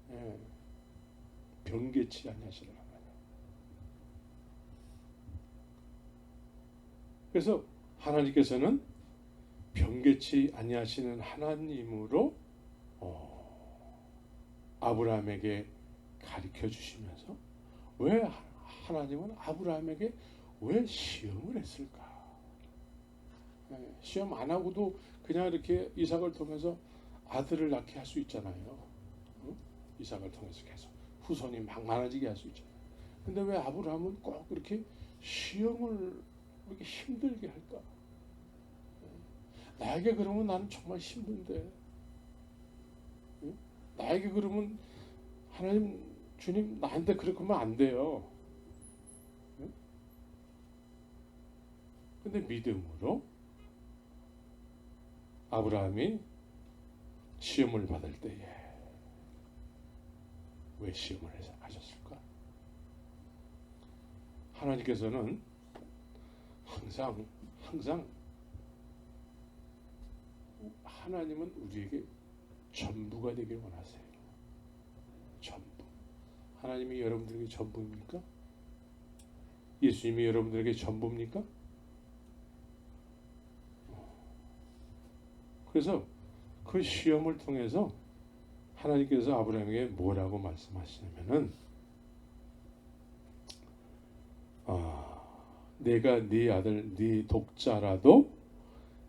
네. 변개치 아니하시는 하나님. 그래서 하나님께서는 변개치 아니하시는 하나님으로 아브라함에게 가르쳐 주시면서 왜 하나님은 아브라함에게 왜 시험을 했을까? 시험 안 하고도 그냥 이렇게 이삭을 통해서 아들을 낳게 할 수 있잖아요. 이삭을 통해서 계속 후손이 막 많아지게 할 수 있잖아요. 근데 왜 아브라함은 꼭 이렇게 시험을 이렇게 힘들게 할까? 나에게 그러면 나는 정말 힘든데, 나에게 그러면 하나님 주님 나한테 그렇게 하면 안 돼요. 근데 믿음으로 아브라함이 시험을 받을 때에 왜 시험을 하셨을까? 하나님께서는 항상 하나님은 우리에게 전부가 되길 원하세요. 전부. 하나님이 여러분들에게 전부입니까? 예수님이 여러분들에게 전부입니까? 그래서 그 시험을 통해서 하나님께서 아브라함에게 뭐라고 말씀하시냐면은 내가 네 아들 네 독자라도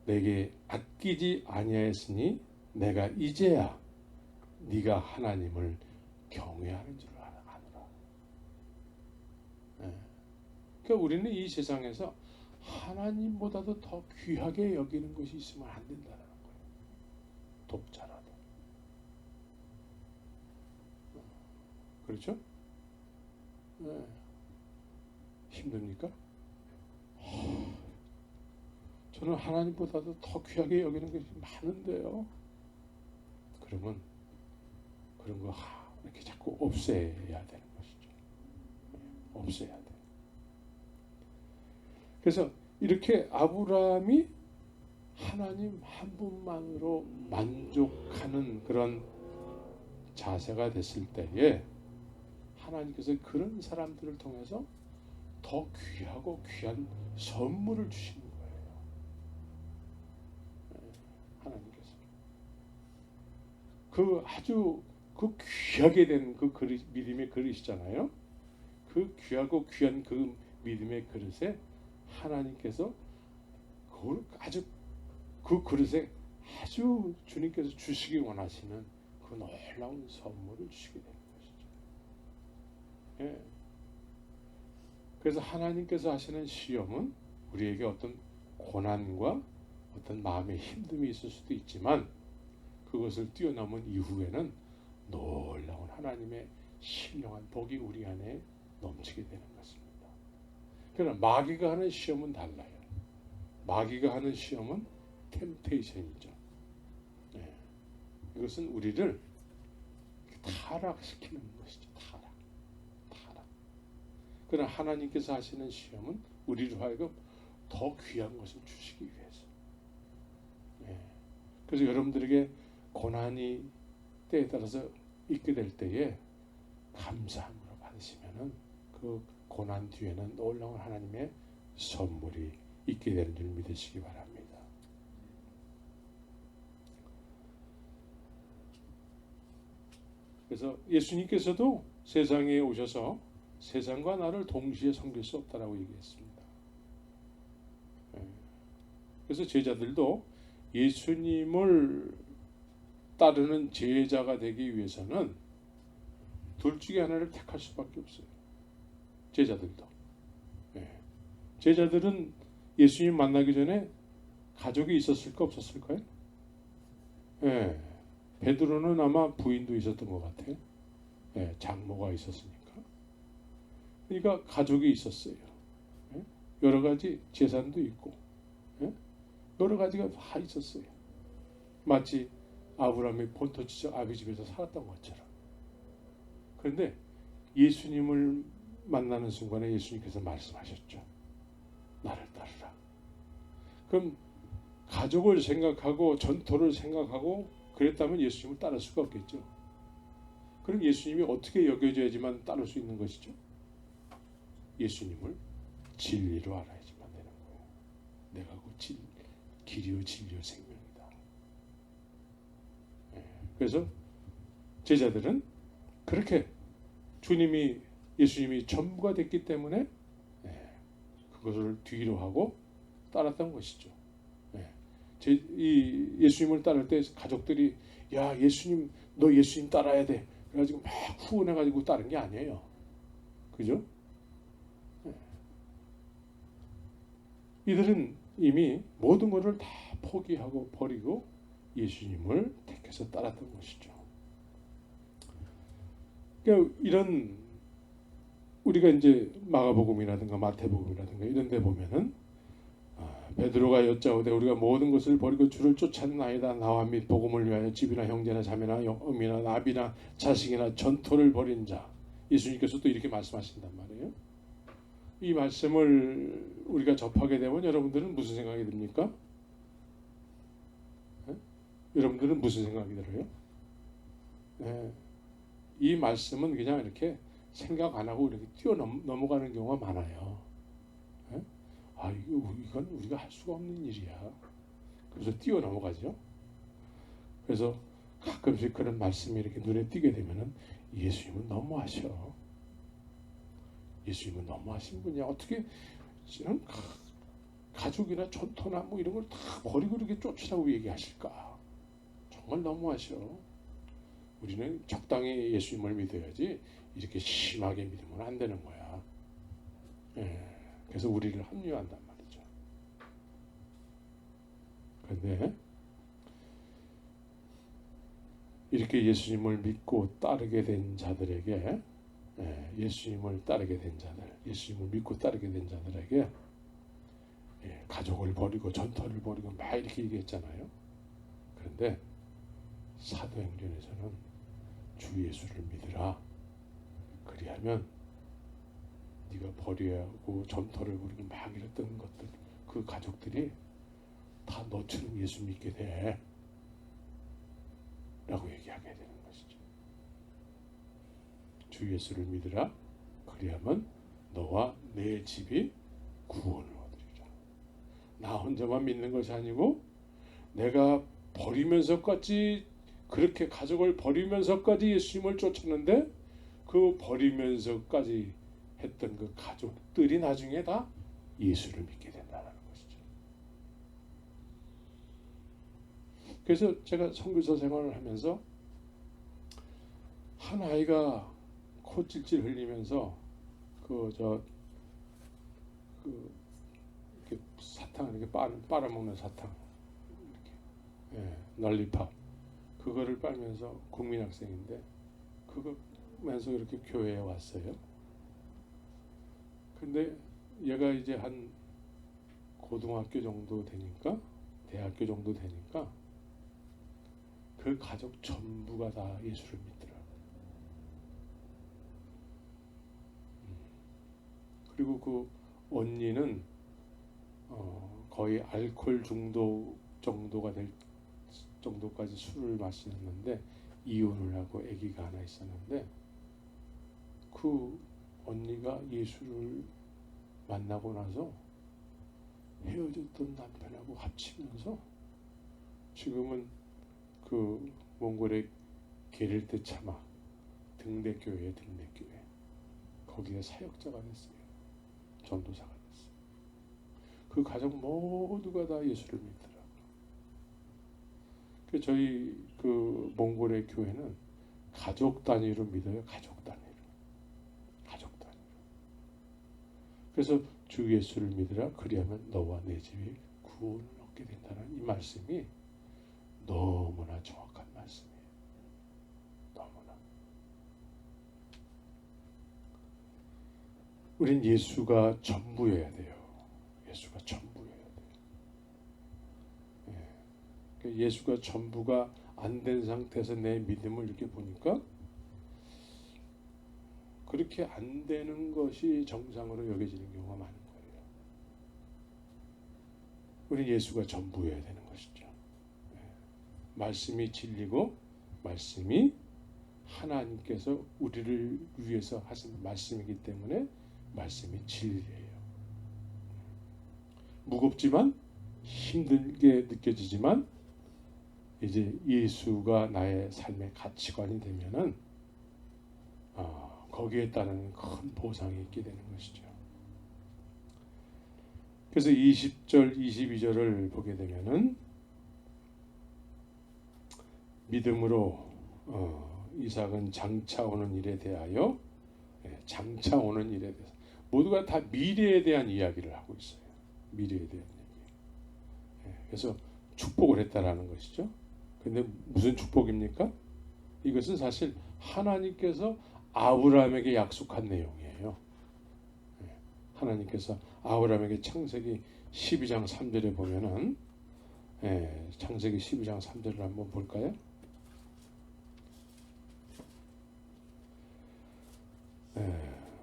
내게 아끼지 아니하였으니 내가 이제야 네가 하나님을 경외하는 줄 아노라. 그러니까 우리는 이 세상에서 하나님보다도 더 귀하게 여기는 것이 있으면 안 된다는 거예요. 독자라도. 그렇죠? 힘듭니까? 저는 하나님보다도 더 귀하게 여기는 것이 많은데요. 그러면 그런 거 이렇게 자꾸 없애야 되는 것이죠. 없애야 돼. 그래서 이렇게 아브라함이 하나님 한 분만으로 만족하는 그런 자세가 됐을 때에 하나님께서 그런 사람들을 통해서 더 귀하고 귀한 선물을 주시는 거예요. 하나님께서 그 아주 그 귀하게 된 그 그릇, 믿음의 그릇이잖아요. 그 귀하고 귀한 그 믿음의 그릇에 하나님께서 아주 그 그릇에 아주 주님께서 주시기 원하시는 그 놀라운 선물을 주시게 되는 것이죠. 예. 그래서 하나님께서 하시는 시험은 우리에게 어떤 고난과 어떤 마음의 힘듦이 있을 수도 있지만 그것을 뛰어넘은 이후에는 놀라운 하나님의 신령한 복이 우리 안에 넘치게 되는 것입니다. 그러나 마귀가 하는 시험은 달라요. 마귀가 하는 시험은 템테이션이죠. 네. 이것은 우리를 타락시키는 것이죠. 타락. 그러나 하나님께서 하시는 시험은 우리로 하여금 더 귀한 것을 주시기 위해서. 예. 그래서 여러분들에게 고난이 때에 따라서 있게 될 때에 감사함으로 받으시면은 그 고난 뒤에는 놀라운 하나님의 선물이 있게 되는 줄 믿으시기 바랍니다. 그래서 예수님께서도 세상에 오셔서 세상과 나를 동시에 섬길 수 없다라고 얘기했습니다. 그래서 제자들도 예수님을 따르는 제자가 되기 위해서는 둘 중에 하나를 택할 수밖에 없어요. 제자들도. 제자들은 예수님 만나기 전에 가족이 있었을까 없었을까요? 베드로는 아마 부인도 있었던 것 같아요. 장모가 있었으니까. 그러니까 가족이 있었어요. 여러 가지 재산도 있고 여러 가지가 다 있었어요. 마치 아브라함이 본토 지역 아비 집에서 살았던 것처럼. 그런데 예수님을 만나는 순간에 예수님께서 말씀하셨죠. 나를 따르라. 그럼 가족을 생각하고 전토를 생각하고 그랬다면 예수님을 따를 수가 없겠죠. 그럼 예수님이 어떻게 여겨져야지만 따를 수 있는 것이죠? 예수님을 진리로 알아야지만 되는 거예요. 내가 그 길이요 진리요 생명이다. 그래서 제자들은 그렇게 예수님이 전부가 됐기 때문에 그것을 뒤로 하고 따랐던 것이죠. 예수님을 따를 때 가족들이 야 예수님 너 예수님 따라야 돼. 그래가지고 막 후원해가지고 따른 게 아니에요. 그죠? 이들은 이미 모든 것을 다 포기하고 버리고 예수님을 택해서 따랐던 것이죠. 그러니까 이런 우리가 이제 마가복음이라든가 마태복음이라든가 이런 데 보면은 베드로가 여짜오되 우리가 모든 것을 버리고 주를 쫓았나이다. 나와 및 복음을 위하여 집이나 형제나 자매나 어미나 나비나 자식이나 전토를 벌인 자. 예수님께서 또 이렇게 말씀하신단 말이에요. 이 말씀을 우리가 접하게 되면 여러분들은 무슨 생각이 듭니까? 여러분들은 무슨 생각이 들어요? 이 말씀은 그냥 이렇게 생각 안 하고 이렇게 넘어가는 경우가 많아요. 이건 우리가 할 수가 없는 일이야. 그래서 뛰어넘어가죠. 그래서 가끔씩 그런 말씀이 이렇게 눈에 띄게 되면은 예수님은 너무하셔. 예수님은 너무하신 분이야. 어떻게 가족이나 전토나 뭐 이런 걸 다 버리고 이렇게 쫓으라고 얘기하실까? 정말 너무하셔. 우리는 적당히 예수님을 믿어야지 이렇게 심하게 믿으면 안 되는 거야. 그래서 우리를 합리화한단 말이죠. 그런데 이렇게 예수님을 믿고 따르게 된 자들에게 예수님을 믿고 따르게 된 자들에게 가족을 버리고 전토를 버리고 막 이렇게 얘기했잖아요. 그런데 사도행전에서는 주 예수를 믿으라. 그리하면 네가 버려야 하고 전토를 벌이고 막 이랬던 것들 그 가족들이 다 너처럼 예수 믿게 돼 라고 얘기하게 되는 것이죠. 주 예수를 믿으라. 그리하면 너와 내 집이 구원을 얻으리라. 나 혼자만 믿는 것이 아니고 내가 버리면서까지 그렇게 가족을 버리면서까지 예수님을 쫓았는데 그 버리면서까지 했던 그 가족들이 나중에 다 예수를 믿게 된다는 것이죠. 그래서 제가 선교사 생활을 하면서 한 아이가 콧질질 흘리면서 이렇게 사탕 이렇게 빨아먹는 사탕 이렇게 난리팝 그거를 빨면서 국민학생인데 그거 면서 이렇게 교회에 왔어요. 근데 얘가 이제 한 고등학교 정도 되니까 대학교 정도 되니까 그 가족 전부가 다 예수를 믿더라고요. 그리고 그 언니는 거의 알코올 중독 정도가 될 정도까지 술을 마시는데 이혼을 하고 아기가 하나 있었는데, 그 언니가 예수를 만나고 나서 헤어졌던 남편하고 합치면서 지금은 그 몽골의 게릴트 차마 등대교회 거기에 사역자가 됐어요. 전도사가 됐어요. 그 가족 모두가 다 예수를 믿더라고요. 그 저희 그 몽골의 교회는 가족 단위로 믿어요. 가족 단위로. 그래서 주 예수를 믿으라, 그리하면 너와 내 집이 구원을 얻게 된다는 이 말씀이 너무나 정확한 말씀이에요. 너무나. 우린 예수가 전부여야 돼요. 예수가 전부여야 돼요. 예수가 전부가 안 된 상태에서 내 믿음을 이렇게 보니까 그렇게 안 되는 것이 정상으로 여겨지는 경우가 많은 거예요. 우리 예수가 전부여야 되는 것이죠. 말씀이 진리고 말씀이 하나님께서 우리를 위해서 하신 말씀이기 때문에 말씀이 진리예요. 무겁지만 힘들게 느껴지지만 이제 예수가 나의 삶의 가치관이 되면은 거기에 따른 큰 보상이 있게 되는 것이죠. 그래서 20절, 22절을 보게 되면은 믿음으로 이삭은 장차 오는 일에 대하여, 장차 오는 일에 대해서 모두가 다 미래에 대한 이야기를 하고 있어요. 미래에 대한 얘기. 그래서 축복을 했다라는 것이죠. 근데 무슨 축복입니까? 이것은 사실 하나님께서 아브라함에게 약속한 내용이에요. 하나님께서 아브라함에게 창세기 12장 3절에 보면은, 창세기 12장 3절을 한번 볼까요?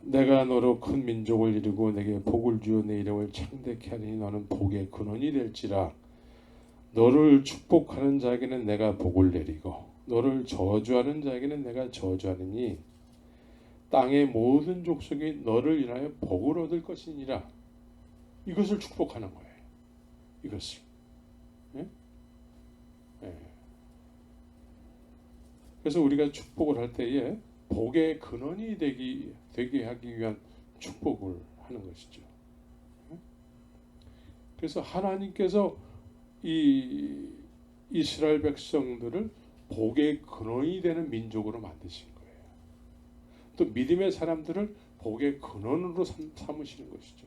내가 너로 큰 민족을 이루고 내게 복을 주어 내 이름을 창대케 하리니 너는 복의 근원이 될지라. 너를 축복하는 자에게는 내가 복을 내리고 너를 저주하는 자에게는 내가 저주하리니 땅의 모든 족속이 너를 인하여 복을 얻을 것이니라. 이것을 축복하는 거예요. 이것을. 그래서 우리가 축복을 할 때에 복의 근원이 되게 하기 위한 축복을 하는 것이죠. 그래서 하나님께서 이 이스라엘 백성들을 복의 근원이 되는 민족으로 만드신 거예요. 또 믿음의 사람들을 복의 근원으로 삼으시는 것이죠.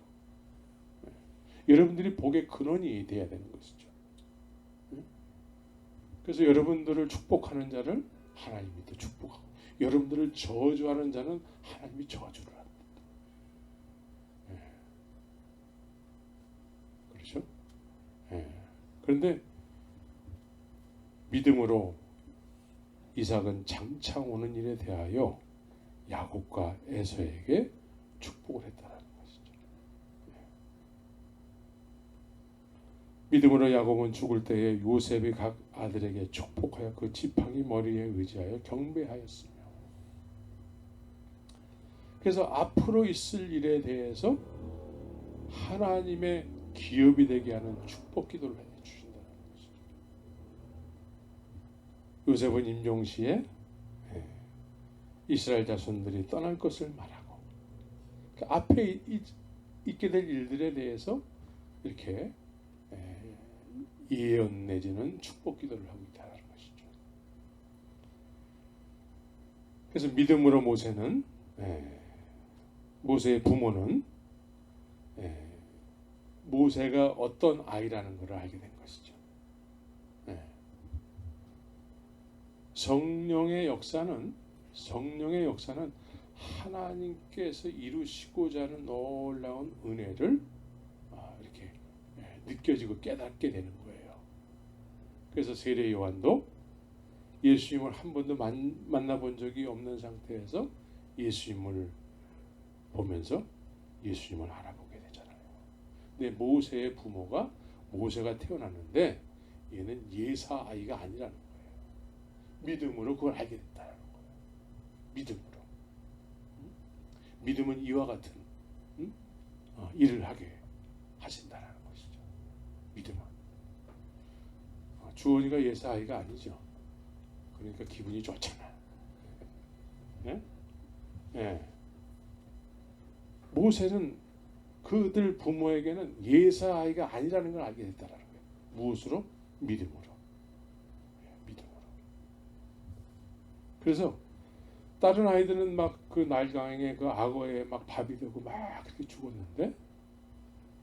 여러분들이 복의 근원이 되어야 되는 것이죠. 그래서 여러분들을 축복하는 자를 하나님이 또 축복하고, 여러분들을 저주하는 자는 하나님이 저주를 합니다. 그렇죠? 그런데 믿음으로 이삭은 장차 오는 일에 대하여 야곱과 에서에게 축복을 했다는 것이죠. 믿음으로 야곱은 죽을 때에 요셉이 각 아들에게 축복하여 그 지팡이 머리에 의지하여 경배하였으며, 그래서 앞으로 있을 일에 대해서 하나님의 기업이 되게 하는 축복 기도를 해주신다는 것이죠. 요셉은 임종시에 이스라엘 자손들이 떠날 것을 말하고 그 앞에 있게 될 일들에 대해서 이렇게 예언 내지는 축복 기도를 하고 있다는 것이죠. 그래서 믿음으로 모세의 부모는 모세가 어떤 아이라는 것을 알게 된 것이죠. 성령의 역사는 하나님께서 이루시고자 하는 놀라운 은혜를 이렇게 느껴지고 깨닫게 되는 거예요. 그래서 세례 요한도 예수님을 한 번도 만나본 적이 없는 상태에서 예수님을 보면서 예수님을 알아보게 되잖아요. 근데 모세의 부모가 모세가 태어났는데 얘는 예사 아이가 아니라는 거예요. 믿음으로 그걸 알게 됐다는 거예요. 믿음으로. 믿음은 이와 같은 일을 하게 하신다는 것이죠. 믿음은. 주원이가 예사 아이가 아니죠. 그러니까 기분이 좋잖아. 네? 네. 모세는 그들 부모에게는 예사 아이가 아니라는 걸 알게 됐다는 거예요. 무엇으로? 믿음으로. 믿음으로. 그래서 다른 아이들은 막 그 나일강에 그 악어에 막 밥이 되고 막 그렇게 죽었는데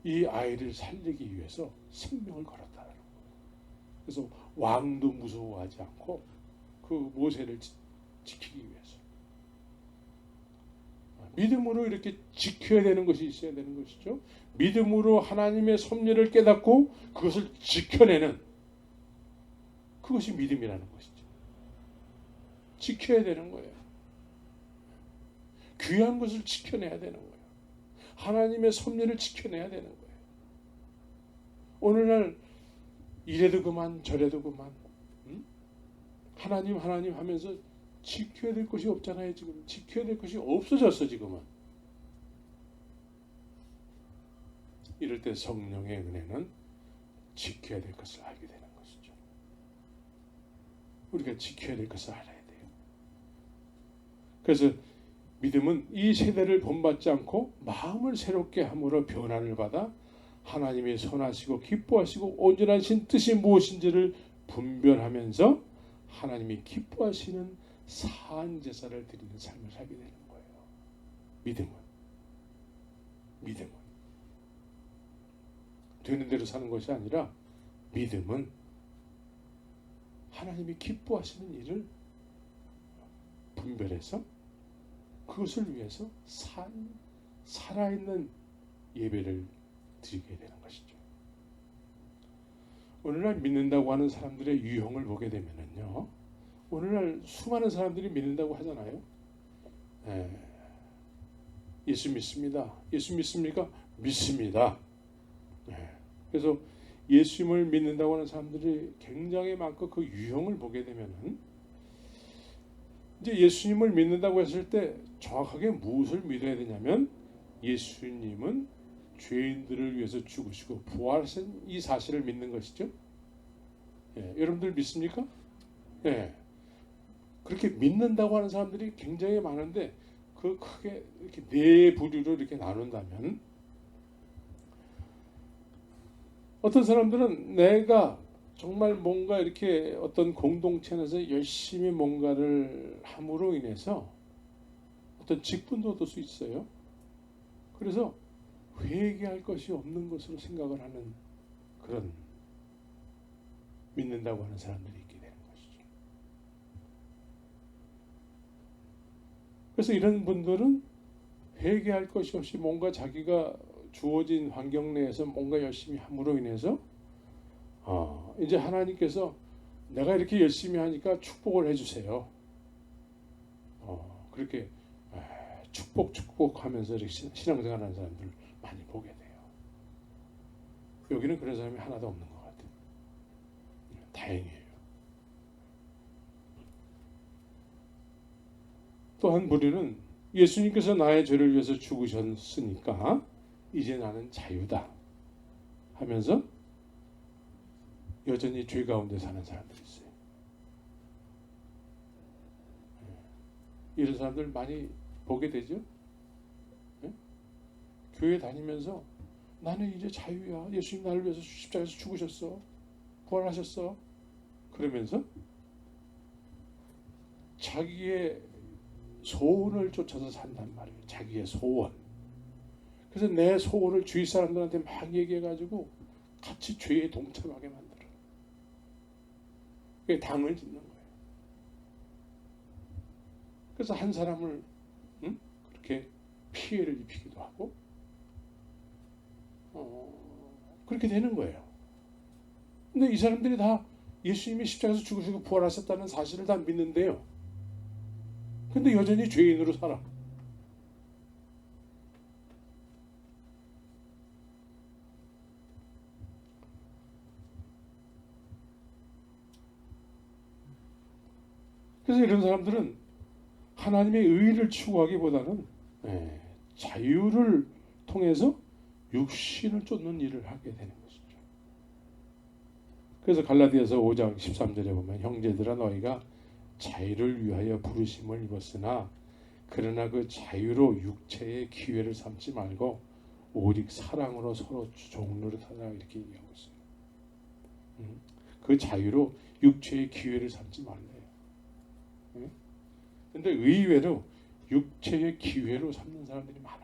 이 아이를 살리기 위해서 생명을 걸었다는 거예요. 그래서 왕도 무서워하지 않고 그 모세를 지키기 위해서 믿음으로 이렇게 지켜야 되는 것이 있어야 되는 것이죠. 믿음으로 하나님의 섭리를 깨닫고 그것을 지켜내는 그것이 믿음이라는 것이죠. 지켜야 되는 거예요. 귀한 것을 지켜내야 되는 거예요. 하나님의 섭리를 지켜내야 되는 거예요. 오늘날 이래도 그만 저래도 그만 하나님 하면서 지켜야 될 것이 없잖아요. 지금 지켜야 될 것이 없어졌어 지금은. 이럴 때 성령의 은혜는 지켜야 될 것을 알게 되는 것이죠. 우리가 지켜야 될 것을 알아야 돼요. 그래서 믿음은 이 세대를 본받지 않고 마음을 새롭게 함으로 변화를 받아 하나님이 선하시고 기뻐하시고 온전하신 뜻이 무엇인지를 분별하면서 하나님이 기뻐하시는 사한 제사를 드리는 삶을 살게 되는 거예요. 믿음은 되는 대로 사는 것이 아니라 믿음은 하나님이 기뻐하시는 일을 분별해서 그것을 위해서 살아있는 예배를 드리게 되는 것이죠. 오늘날 믿는다고 하는 사람들의 유형을 보게 되면요, 오늘날 수많은 사람들이 믿는다고 하잖아요. 예수 믿습니다. 예수 믿습니까? 믿습니다. 그래서 예수님을 믿는다고 하는 사람들이 굉장히 많고 그 유형을 보게 되면은 이제 예수님을 믿는다고 했을 때 정확하게 무엇을 믿어야 되냐면 예수님은 죄인들을 위해서 죽으시고 부활하신 이 사실을 믿는 것이죠. 여러분들 믿습니까? 그렇게 믿는다고 하는 사람들이 굉장히 많은데 그 크게 이렇게 네 부류로 이렇게 나눈다면 어떤 사람들은 내가 정말 뭔가 이렇게 어떤 공동체 안에서 열심히 뭔가를 함으로 인해서 어떤 직분도 얻을 수 있어요. 그래서 회개할 것이 없는 것으로 생각을 하는 그런 믿는다고 하는 사람들이 있게 되는 것이죠. 그래서 이런 분들은 회개할 것이 없이 뭔가 자기가 주어진 환경 내에서 뭔가 열심히 함으로 인해서 이제 하나님께서 내가 이렇게 열심히 하니까 축복을 해주세요. 그렇게 축복하면서 이렇게 신앙생활하는 사람들 많이 보게 돼요. 여기는 그런 사람이 하나도 없는 것 같아요. 다행이에요. 또 한 부류는 예수님께서 나의 죄를 위해서 죽으셨으니까 이제 나는 자유다 하면서 여전히 죄 가운데 사는 사람들이 있어요. 이런 사람들 많이 보게 되죠. 교회 다니면서 나는 이제 자유야. 예수님 나를 위해서 십자가에서 죽으셨어. 부활하셨어. 그러면서 자기의 소원을 쫓아서 산단 말이에요. 자기의 소원. 그래서 내 소원을 주위 사람들한테 막 얘기해가지고 같이 죄에 동참하게 만들어요. 그게 당을 짓는 거예요. 그래서 한 사람을 그렇게 피해를 입히기도 하고 그렇게 되는 거예요. 근데 이 사람들이 다 예수님이 십자가에서 죽으시고 부활하셨다는 사실을 다 믿는데요. 근데 여전히 죄인으로 살아. 그래서 이런 사람들은 하나님의 의를 추구하기보다는 자유를 통해서 육신을 쫓는 일을 하게 되는 것이죠. 그래서 갈라디아서 5장 13절에 보면 형제들아 너희가 자유를 위하여 부르심을 입었으나 그러나 그 자유로 육체의 기회를 삼지 말고 오직 사랑으로 서로 종로를 하라 이렇게 얘기하고 있어요. 그 자유로 육체의 기회를 삼지 말래요. 근데 의외로 육체의 기회로 삼는 사람들이 많아요.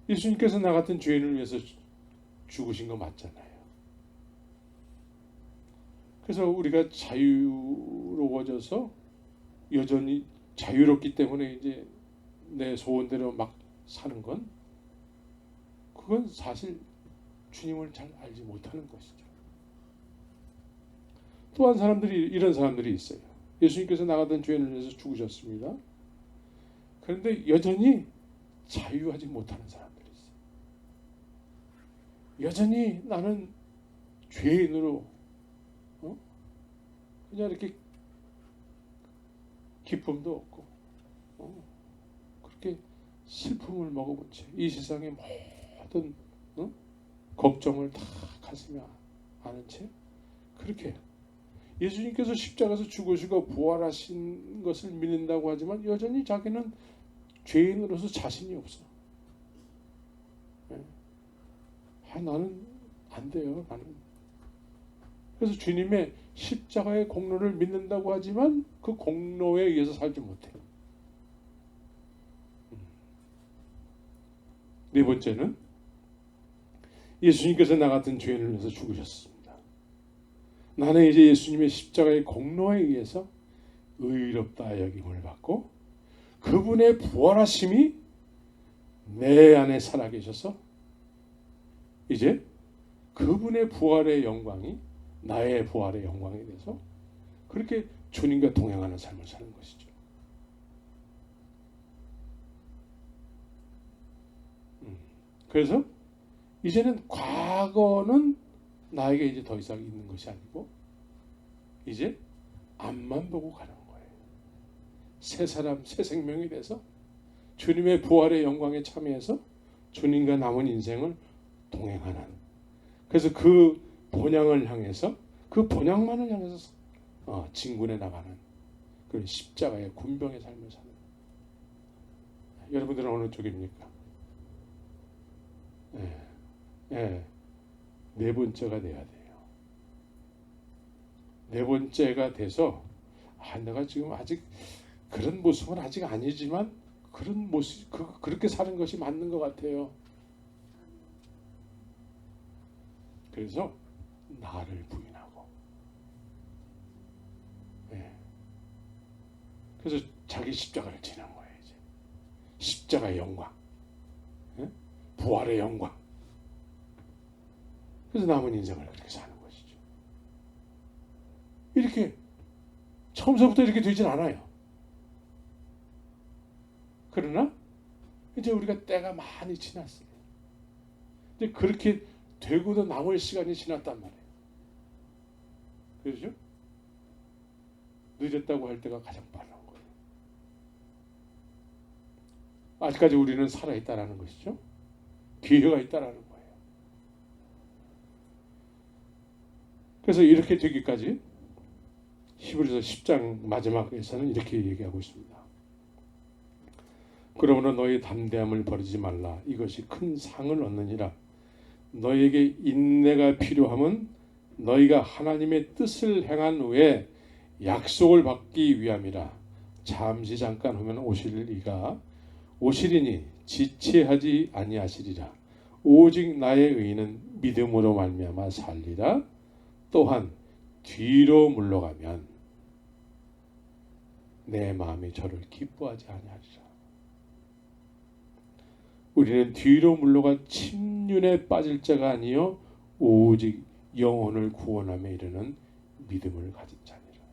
예수님께서 나 같은 죄인을 위해서 죽으신 거 맞잖아요. 그래서 우리가 자유로워져서 여전히 자유롭기 때문에 이제 내 소원대로 막 사는 건 그건 사실 주님을 잘 알지 못하는 것이죠. 또한 이런 사람들이 있어요. 예수님께서 나 같은 죄인을 위해서 죽으셨습니다. 그런데 여전히 자유하지 못하는 사람들이 있어요. 여전히 나는 죄인으로 그냥 이렇게 기쁨도 없고 그렇게 슬픔을 머금은 채 이 세상의 모든 걱정을 다 가슴에 안은 채 그렇게 예수님께서 십자가에서 죽으시고 부활하신 것을 믿는다고 하지만 여전히 자기는 죄인으로서 자신이 없어. 나는 안 돼요. 나는. 그래서 주님의 십자가의 공로를 믿는다고 하지만 그 공로에 의해서 살지 못해. 네 번째는 예수님께서 나 같은 죄인을 위해서 죽으셨습니다. 나는 이제 예수님의 십자가의 공로에 의해서 의롭다 여김을 받고 그분의 부활하심이 내 안에 살아계셔서 이제 그분의 부활의 영광이 나의 부활의 영광이 돼서 그렇게 주님과 동행하는 삶을 사는 것이죠. 그래서 이제는 과거는 나에게 이제 더 이상 있는 것이 아니고 이제 앞만 보고 가는 거예요. 새 사람, 새 생명이 돼서 주님의 부활의 영광에 참여해서 주님과 남은 인생을 동행하는 그래서 그 본향을 향해서 그 본향만을 향해서 진군해 나가는 그 십자가의 군병의 삶을 사는 여러분들은 어느 쪽입니까? 네 번째가 돼야 돼요. 네 번째가 돼서 내가 지금 아직 그런 모습은 아직 아니지만 그런 모습 그렇게 사는 것이 맞는 것 같아요. 그래서 나를 부인하고 그래서 자기 십자가를 지는 거예요. 이제 십자가의 영광 부활의 영광 그래서 남은 인생을 그렇게 사는 것이죠. 이렇게 처음서부터 이렇게 되진 않아요. 그러나 이제 우리가 때가 많이 지났어요. 이제 그렇게 되고도 남을 시간이 지났단 말이에요. 그렇죠? 늦었다고 할 때가 가장 빠른 거예요. 아직까지 우리는 살아있다라는 것이죠. 기회가 있다라는 거예요. 그래서 이렇게 되기까지 히브리서 10장 마지막에서는 이렇게 얘기하고 있습니다. 그러므로 너희 담대함을 버리지 말라. 이것이 큰 상을 얻느니라. 너희에게 인내가 필요함은 너희가 하나님의 뜻을 행한 후에 약속을 받기 위함이라. 잠시 잠깐 후면 오시리니 지체하지 아니하시리라. 오직 나의 의인은 믿음으로 말미암아 살리라. 또한 뒤로 물러가면 내 마음이 저를 기뻐하지 아니하리라. 우리는 뒤로 물러가 침륜에 빠질 자가 아니요 오직 영혼을 구원함에 이르는 믿음을 가진 자니라.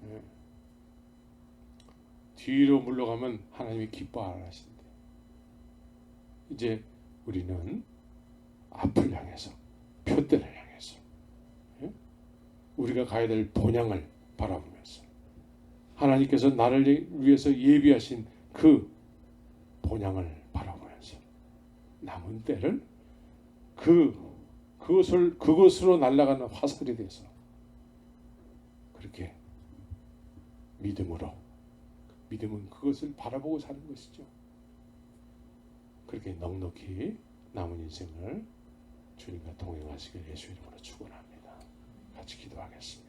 예. 뒤로 물러가면 하나님이 기뻐 안 하신대. 이제 우리는 앞을 향해서, 표대를 향해서, 예? 우리가 가야 될 본향을 바라보면서 하나님께서 나를 위해서 예비하신 그 본향을 바라보면서 남은 때를 그것으로 날아가는 화살이 돼서 그렇게 믿음은 그것을 바라보고 사는 것이죠. 그렇게 넉넉히 남은 인생을 주님과 동행하시길 예수 이름으로 축원합니다. 같이 기도하겠습니다.